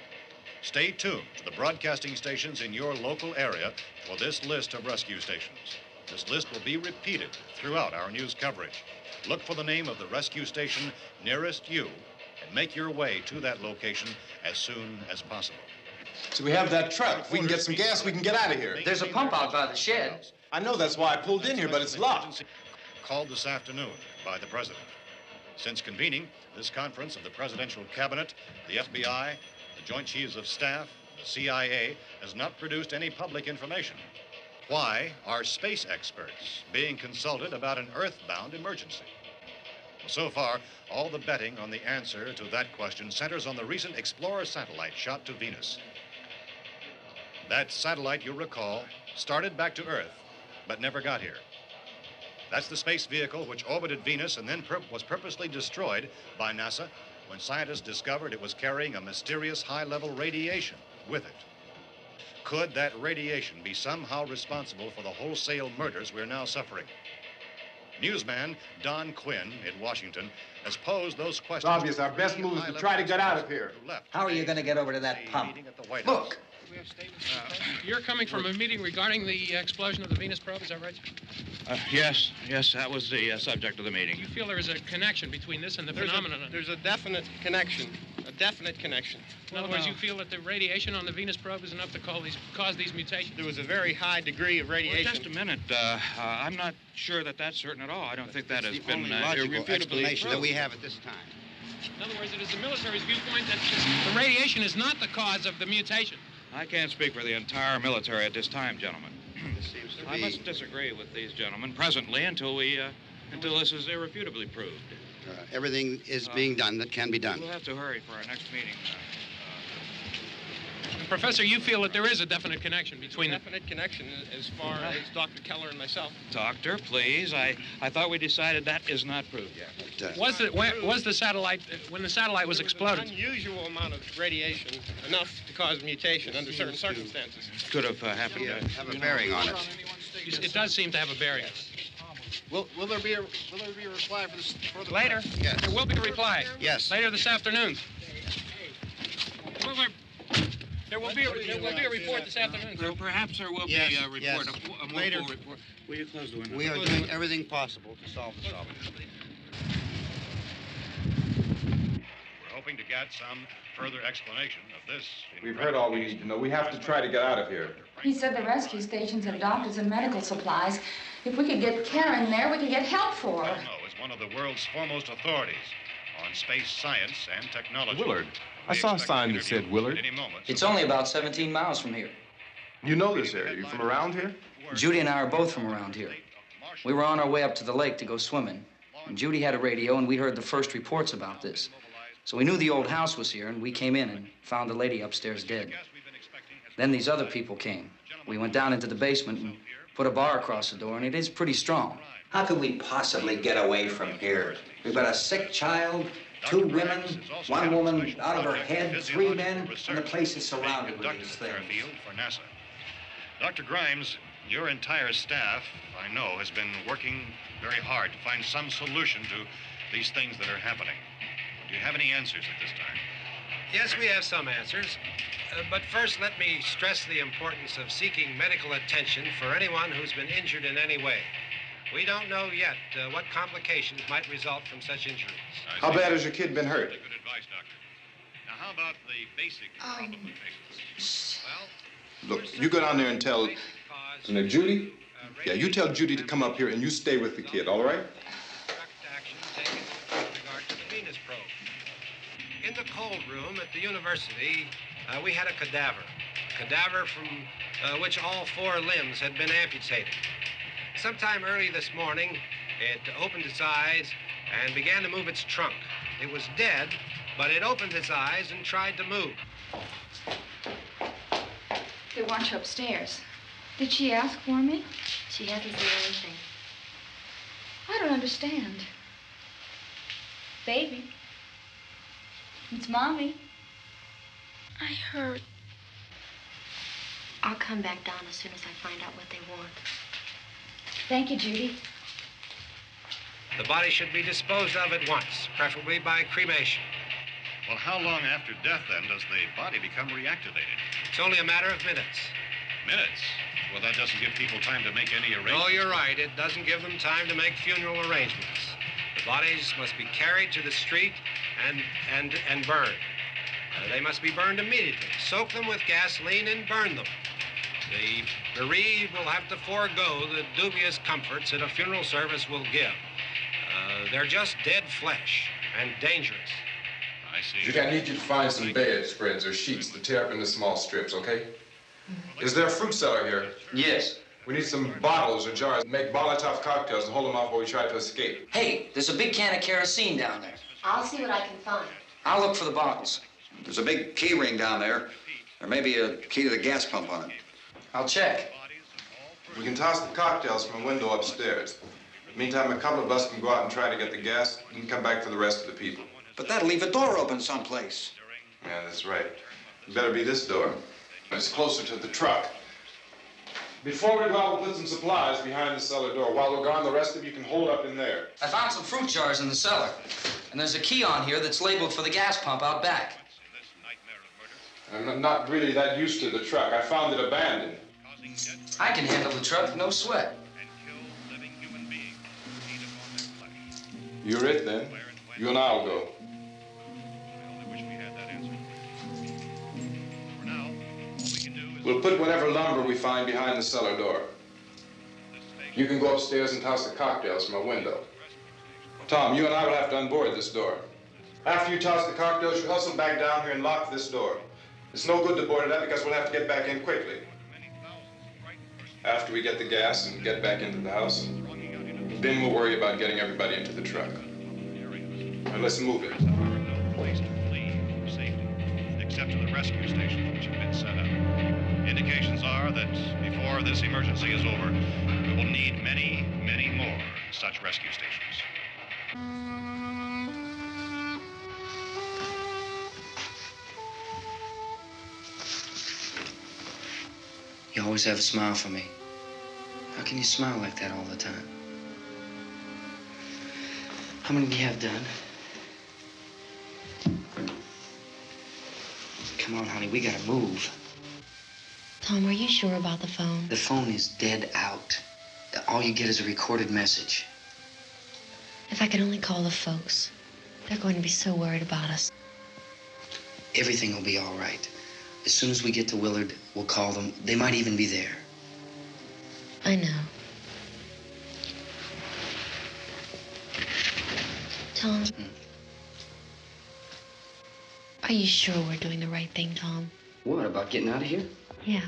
Stay tuned to the broadcasting stations in your local area for this list of rescue stations. This list will be repeated throughout our news coverage. Look for the name of the rescue station nearest you and make your way to that location as soon as possible. So we have that truck. If we can get some gas, we can get out of here. There's a pump out by the shed. I know, that's why I pulled in here, but it's locked. Called this afternoon by the president. Since convening this conference of the presidential cabinet, the FBI, the Joint Chiefs of Staff, the CIA has not produced any public information. Why are space experts being consulted about an earthbound emergency? So far, all the betting on the answer to that question centers on the recent Explorer satellite shot to Venus. That satellite, you'll recall, started back to Earth, but never got here. That's the space vehicle which orbited Venus and then was purposely destroyed by NASA when scientists discovered it was carrying a mysterious high-level radiation with it. Could that radiation be somehow responsible for the wholesale murders we're now suffering? Newsman Don Quinn in Washington has posed those questions. It's obvious our best move is to try to get out of here. How are you going to get over to that pump? Look. You're coming from a meeting regarding the explosion of the Venus probe, is that right? Yes, that was the subject of the meeting. You feel there is a connection between this and the phenomenon? There's a definite connection. In other words, you feel that the radiation on the Venus probe is enough to cause these mutations? There was a very high degree of radiation. Well, just a minute. I'm not sure that that's certain at all. I don't think that has been logical explanation that we have at this time. In other words, it is the military's viewpoint that the radiation is not the cause of the mutation. I can't speak for the entire military at this time, gentlemen. This seems to I be... must disagree with these gentlemen presently until this is irrefutably proved. everything is being done that can be done. We'll have to hurry for our next meeting. Professor, you feel that there is a definite connection between definite connection as far as Dr. Keller and myself. Doctor, please. I thought we decided that is not proved yet. Was the satellite, when the satellite was exploded? An unusual amount of radiation, enough to cause mutation under certain circumstances. Could have happened. Have a bearing on it. It does seem to have a bearing. Will there be a reply for the Later? Yes. There will be a reply. Yes. Later this afternoon. There will be a report this afternoon. Perhaps there will be a report, yes. a more Later. full report. Will you close the window? We are doing everything possible to solve the problem. We're hoping to get some further explanation of this. We've heard all we need to know. We have to try to get out of here. He said the rescue stations have doctors and medical supplies. If we could get care in there, we could get help for her. Belmo is one of the world's foremost authorities on space science and technology. Willard. I saw a sign that said Willard. It's only about 17 miles from here. You know this area. You from around here? Judy and I are both from around here. We were on our way up to the lake to go swimming. And Judy had a radio, and we heard the first reports about this. So we knew the old house was here, and we came in and found the lady upstairs dead. Then these other people came. We went down into the basement and put a bar across the door, and it is pretty strong. How could we possibly get away from here? We've got a sick child, 2 women, 1 woman out of her head, 3 men, and the place is surrounded with these things. For NASA. Dr. Grimes, your entire staff, I know, has been working very hard to find some solution to these things that are happening. Do you have any answers at this time? Yes, we have some answers. But first, let me stress the importance of seeking medical attention for anyone who's been injured in any way. We don't know yet what complications might result from such injuries. How bad has your kid been hurt? Good advice, Doctor. Now, how about the basic complications? Look, you go down there and tell... Now, Judy? Yeah, you tell Judy to come up here and you stay with the kid, all right? In the cold room at the university, we had a cadaver from which all 4 limbs had been amputated. Sometime early this morning, it opened its eyes and began to move its trunk. It was dead, but it opened its eyes and tried to move. They want you upstairs. Did she ask for me? She hasn't said anything. I don't understand. Baby. It's Mommy. I heard. I'll come back down as soon as I find out what they want. Thank you, Judy. The body should be disposed of at once, preferably by cremation. Well, how long after death, then, does the body become reactivated? It's only a matter of minutes. Minutes? Well, that doesn't give people time to make any arrangements. Oh, you're right. It doesn't give them time to make funeral arrangements. The bodies must be carried to the street and burned. They must be burned immediately. Soak them with gasoline and burn them. The bereaved will have to forego the dubious comforts that a funeral service will give. They're just dead flesh and dangerous. I see. Judy, I need you to find some bedspreads or sheets to tear up into small strips, okay? Is there a fruit cellar here? Yes. We need some bottles or jars. Make Molotov cocktails and hold them off while we try to escape. Hey, there's a big can of kerosene down there. I'll see what I can find. I'll look for the bottles. There's a big key ring down there. There may be a key to the gas pump on it. I'll check. We can toss the cocktails from a window upstairs. Meantime, a couple of us can go out and try to get the gas and come back for the rest of the people. But that'll leave a door open someplace. Yeah, that's right. It better be this door. It's closer to the truck. Before we go out, we'll put some supplies behind the cellar door. While we're gone, the rest of you can hold up in there. I found some fruit jars in the cellar. And there's a key on here that's labeled for the gas pump out back. I'm not really that used to the truck. I found it abandoned. I can handle the truck, no sweat. You're it, then. You and I'll go. We'll put whatever lumber we find behind the cellar door. You can go upstairs and toss the cocktails from a window. Tom, you and I will have to unboard this door. After you toss the cocktails, you hustle back down here and lock this door. It's no good to board it up because we'll have to get back in quickly. After we get the gas and get back into the house, then we'll worry about getting everybody into the truck. Now let's move it. No place to flee for safety, except to the rescue stations which have been set up. Indications are that before this emergency is over, we will need many, many more such rescue stations. You always have a smile for me. How can you smile like that all the time? How many do you have done? Come on, honey, we gotta move. Tom, are you sure about the phone? The phone is dead out. All you get is a recorded message. If I could only call the folks. They're going to be so worried about us. Everything will be all right. As soon as we get to Willard, we'll call them. They might even be there. I know. Tom, are you sure we're doing the right thing, Tom? What, about getting out of here? Yeah.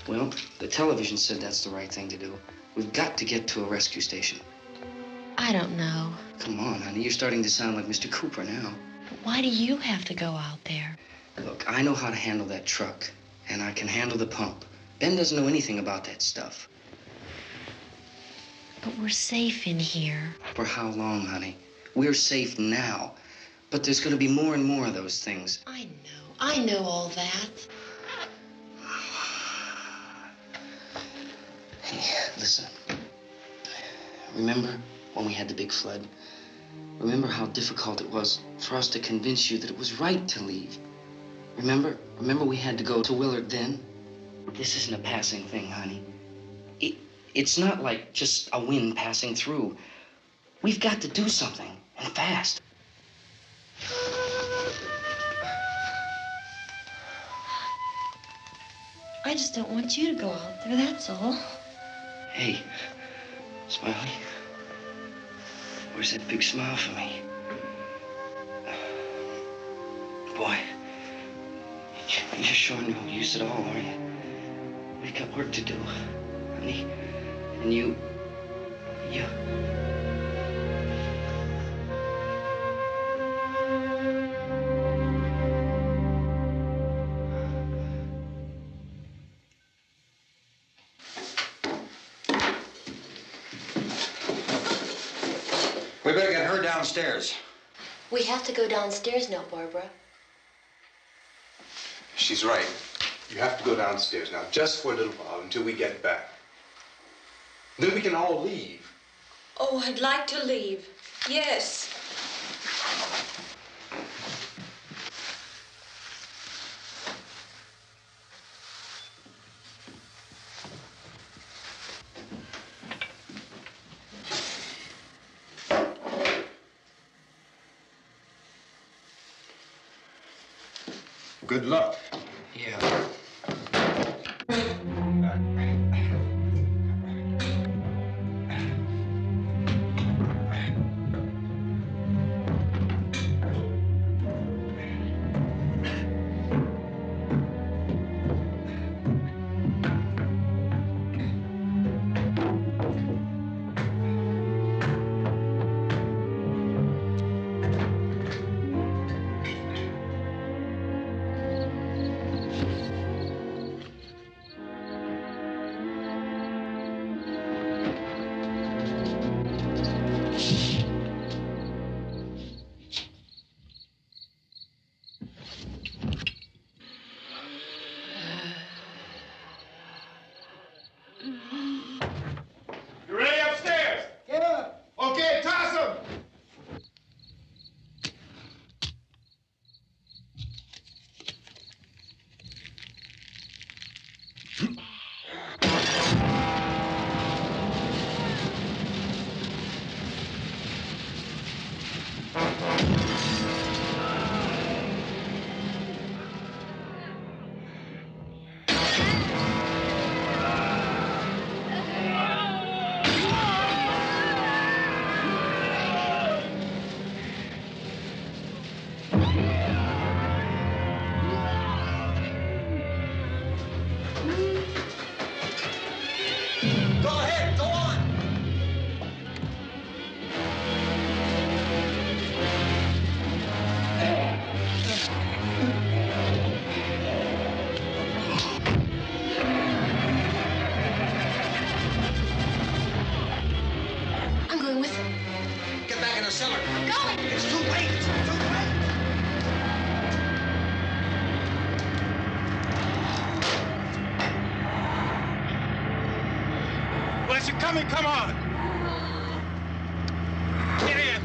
Well, the television said that's the right thing to do. We've got to get to a rescue station. I don't know. Come on, honey, you're starting to sound like Mr. Cooper now. But why do you have to go out there? Look, I know how to handle that truck, and I can handle the pump. Ben doesn't know anything about that stuff. But we're safe in here. For how long, honey? We're safe now. But there's going to be more and more of those things. I know all that. Hey, listen. Remember when we had the big flood? Remember how difficult it was for us to convince you that it was right to leave? Remember we had to go to Willard then? This isn't a passing thing, honey. It's not like just a wind passing through. We've got to do something, and fast. I just don't want you to go out there, that's all. Hey, Smiley, where's that big smile for me? Boy, you're showing no use at all, are you? We've got work to do, honey. And you... We better get her downstairs. We have to go downstairs now, Barbara. She's right. You have to go downstairs now, just for a little while, until we get back. Then we can all leave. Oh, I'd like to leave. Yes. Good luck. Yeah. coming, come on! Get in!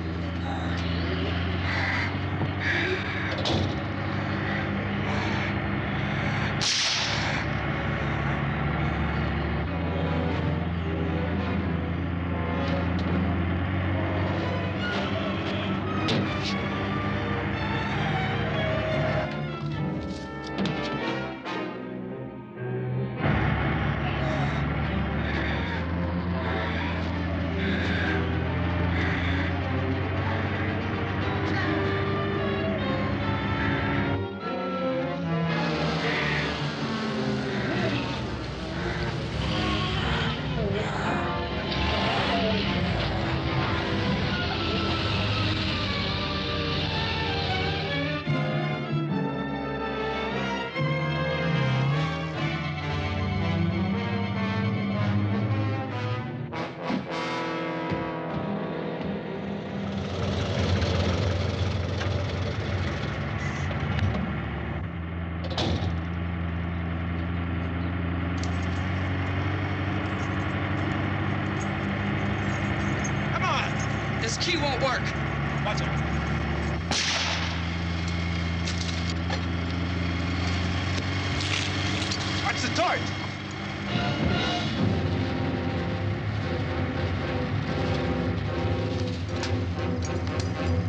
This key won't work. Watch out. Watch the torch.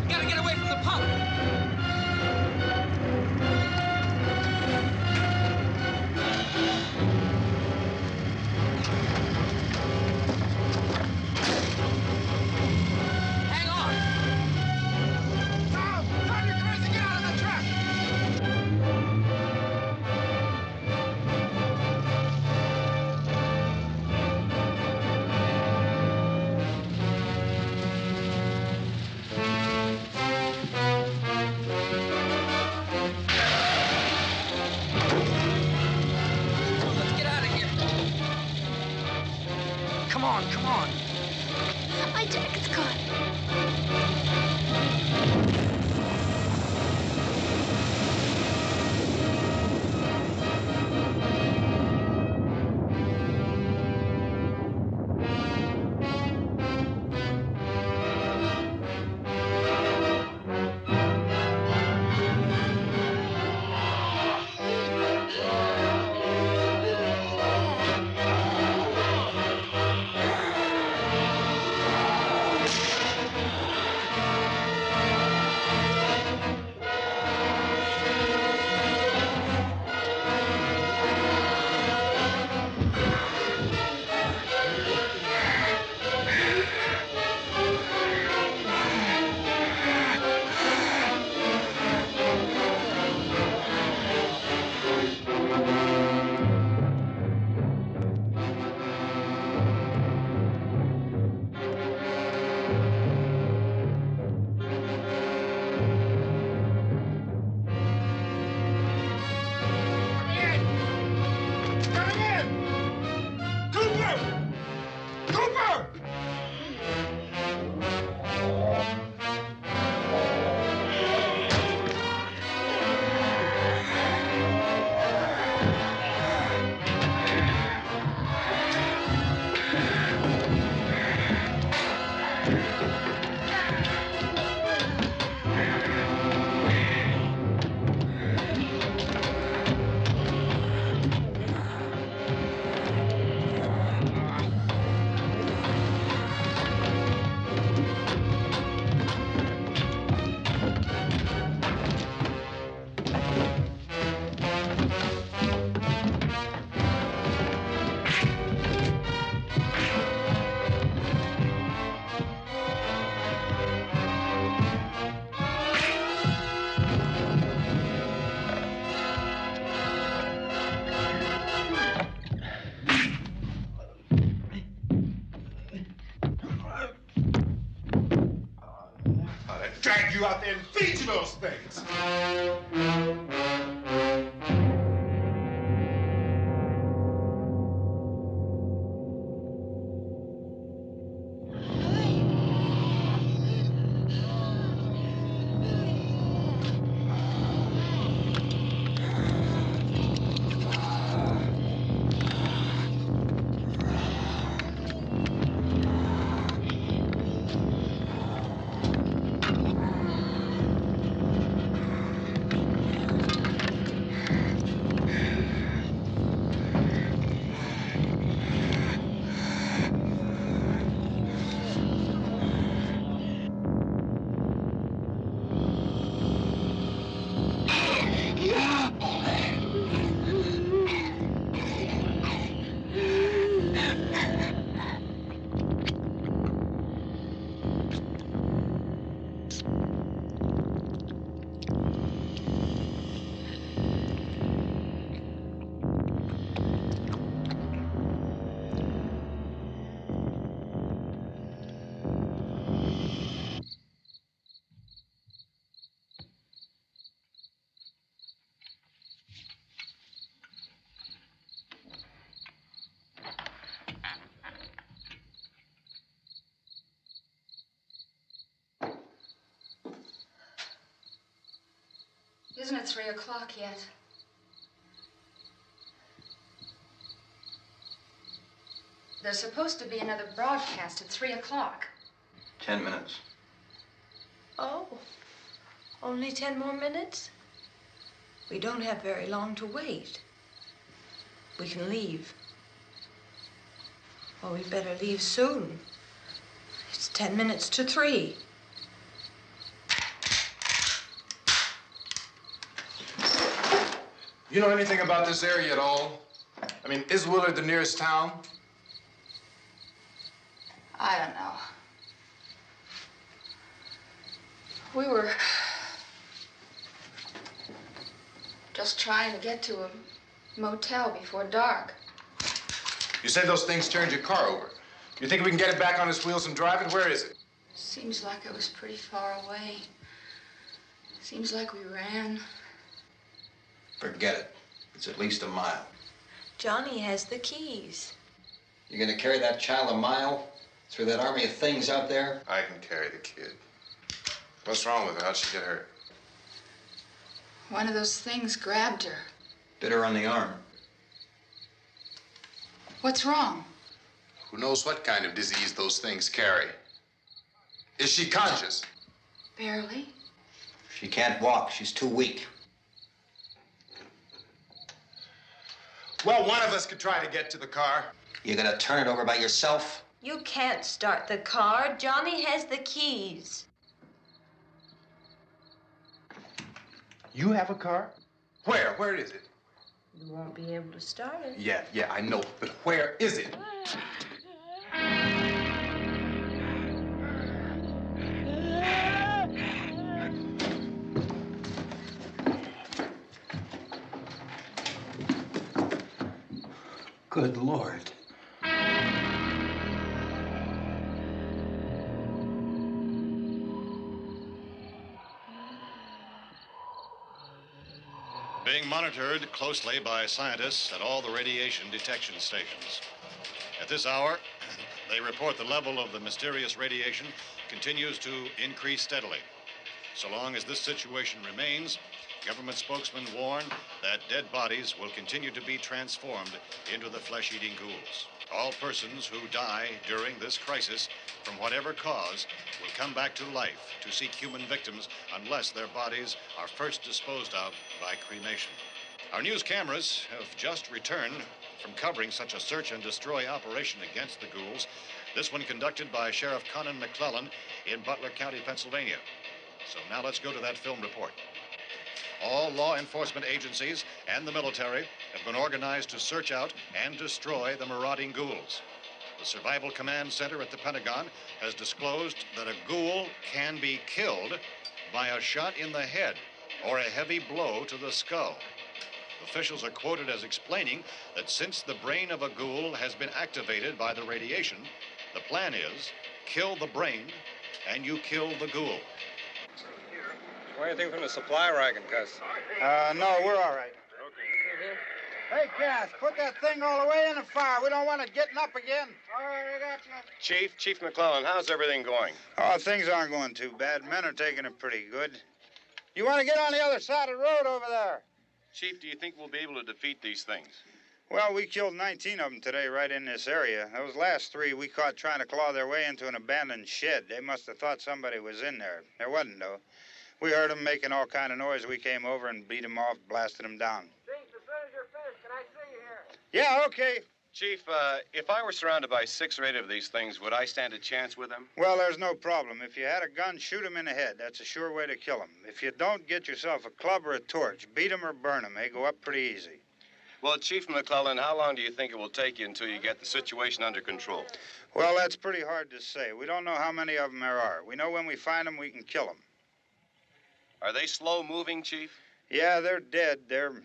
We gotta get away from the pump. Come on, come on. My jacket's caught. Drag you out there and feed you those things. isn't at 3 o'clock yet. There's supposed to be another broadcast at 3 o'clock. 10 minutes. Oh, only 10 more minutes? We don't have very long to wait. We can leave. Well, we better leave soon. It's 10 minutes to 3. You know anything about this area at all? I mean, is Willard the nearest town? I don't know. We were just trying to get to a motel before dark. You said those things turned your car over. You think we can get it back on its wheels and drive it? Where is it? Seems like it was pretty far away. Seems like we ran. Forget it. It's at least a mile. Johnny has the keys. You're gonna carry that child a mile through that army of things out there? I can carry the kid. What's wrong with her? How'd she get hurt? One of those things grabbed her. Bit her on the arm. What's wrong? Who knows what kind of disease those things carry? Is she conscious? Barely. She can't walk. She's too weak. Well, one of us could try to get to the car. You gonna turn it over by yourself? You can't start the car. Johnny has the keys. You have a car? Where? Where is it? You won't be able to start it. Yeah, I know. But where is it? Good Lord. Being monitored closely by scientists at all the radiation detection stations. At this hour, they report the level of the mysterious radiation continues to increase steadily. So long as this situation remains, government spokesmen warn that dead bodies will continue to be transformed into the flesh-eating ghouls. All persons who die during this crisis, from whatever cause, will come back to life to seek human victims unless their bodies are first disposed of by cremation. Our news cameras have just returned from covering such a search and destroy operation against the ghouls, this one conducted by Sheriff Conan McClellan in Butler County, Pennsylvania. So now let's go to that film report. All law enforcement agencies and the military have been organized to search out and destroy the marauding ghouls. The Survival Command Center at the Pentagon has disclosed that a ghoul can be killed by a shot in the head or a heavy blow to the skull. Officials are quoted as explaining that since the brain of a ghoul has been activated by the radiation, the plan is kill the brain and you kill the ghoul. Anything from the supply wagon, Cuz? No, we're all right. Hey, Cass, put that thing all the way in the fire. We don't want it getting up again. All right, I got you. Chief McClellan, how's everything going? Oh, things aren't going too bad. Men are taking it pretty good. You want to get on the other side of the road over there? Chief, do you think we'll be able to defeat these things? Well, we killed 19 of them today right in this area. Those last 3 we caught trying to claw their way into an abandoned shed. They must have thought somebody was in there. There wasn't, though. We heard them making all kind of noise. We came over and beat them off, blasted them down. Chief, as soon as you're finished, can I see you here? Yeah, okay. Chief, if I were surrounded by 6 or 8 of these things, would I stand a chance with them? Well, there's no problem. If you had a gun, shoot them in the head. That's a sure way to kill them. If you don't, get yourself a club or a torch. Beat them or burn them. They go up pretty easy. Well, Chief McClellan, how long do you think it will take you until you get the situation under control? Well, that's pretty hard to say. We don't know how many of them there are. We know when we find them, we can kill them. Are they slow-moving, Chief? Yeah, they're dead. They're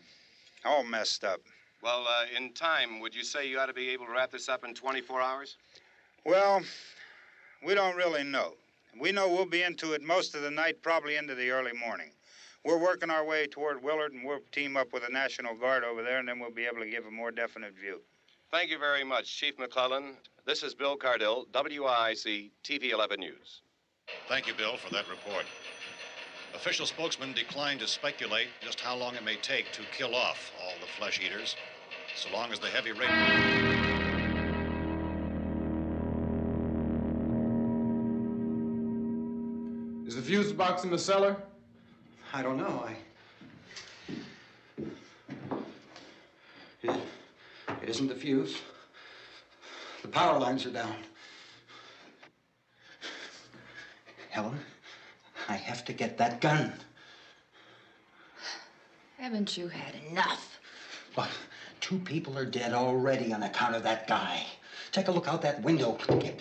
all messed up. Well, in time, would you say you ought to be able to wrap this up in 24 hours? Well, we don't really know. We know we'll be into it most of the night, probably into the early morning. We're working our way toward Willard, and we'll team up with the National Guard over there, and then we'll be able to give a more definite view. Thank you very much, Chief McClellan. This is Bill Cardill, WIC TV 11 News. Thank you, Bill, for that report. Official spokesman declined to speculate just how long it may take to kill off all the flesh eaters, so long as the heavy rain... Is the fuse box in the cellar? I don't know. It isn't the fuse. The power lines are down. Helen, I have to get that gun. Haven't you had enough? But 2 people are dead already on account of that guy. Take a look out that window. Get...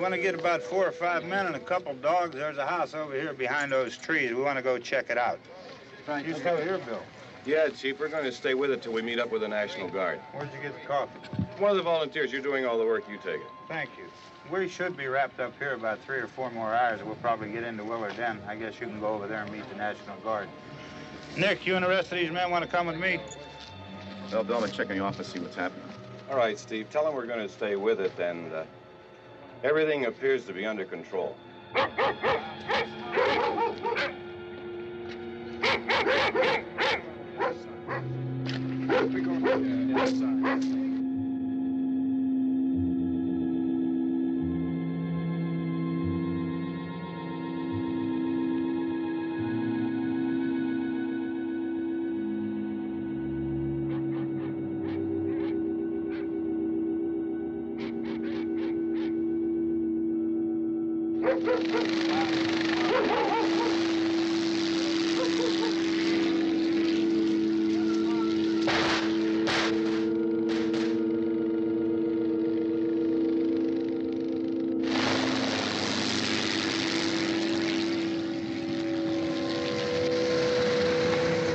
want to get about 4 or 5 men and a couple dogs. There's a house over here behind those trees. We want to go check it out. Thank You you. stay here, Bill. Yeah, Chief, we're going to stay with it till we meet up with the National Guard. Where'd you get the coffee? One of the volunteers. You're doing all the work. You take it. Thank you. We should be wrapped up here about 3 or 4 more hours. We'll probably get into Willard then. I guess you can go over there and meet the National Guard. Nick, you and the rest of these men want to come with me? Well, Bill, I'm going to check in the office, see what's happening. All right, Steve. Tell them we're going to stay with it, and everything appears to be under control.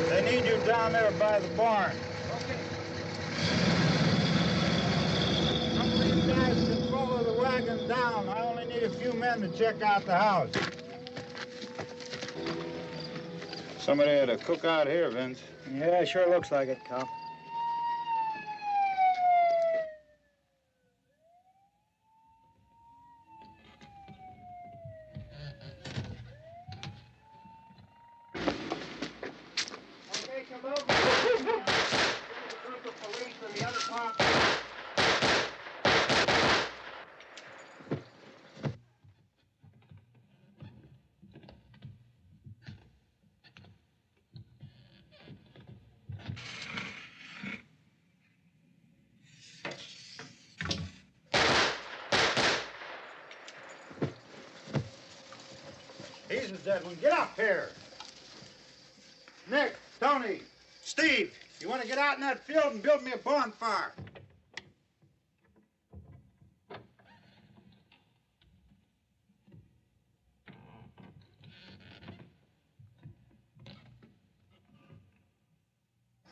They need you down there by the barn. Some of these guys can follow the wagon down. I only need a few men to check out the house. Somebody had a cookout here, Vince. Yeah, sure looks like it, Cop. Okay, come over. There's a group of police in the other part. He's a dead one. Get up here. Nick, Tony, Steve, you want to get out in that field and build me a bonfire?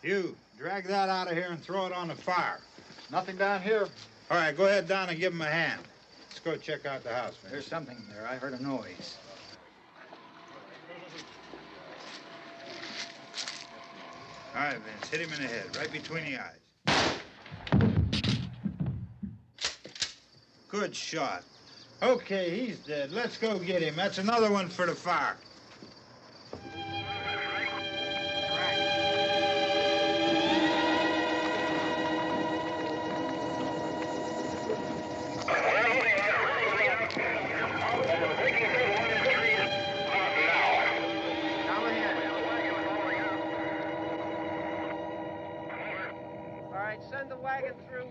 You, drag that out of here and throw it on the fire. Nothing down here. All right, go ahead down and give him a hand. Let's go check out the house, man. There's something there. I heard a noise. All right, Vince, hit him in the head, right between the eyes. Good shot. Okay, he's dead. Let's go get him. That's another one for the fire. All right, send the wagon through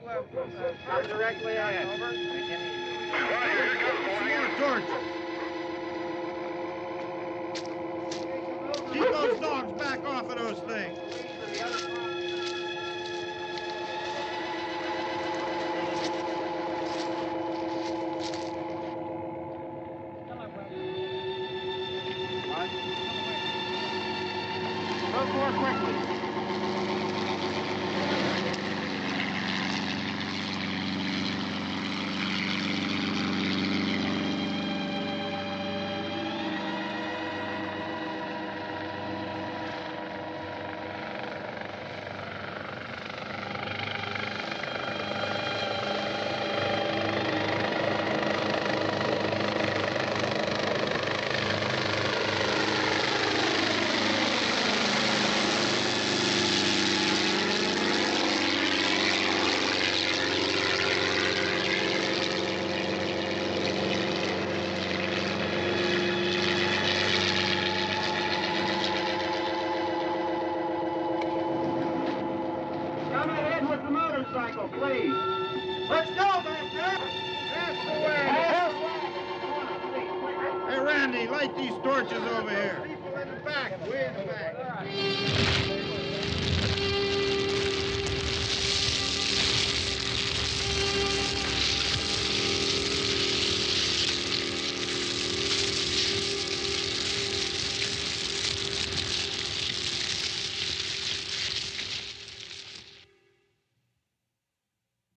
directly ahead. Over. Some more torches. Keep those dogs back off of those things. Go more quickly. Come ahead with the motorcycle, please. Let's go, back there. That's the way. Hey, Randy, light these torches over here. People in the back, way in the back.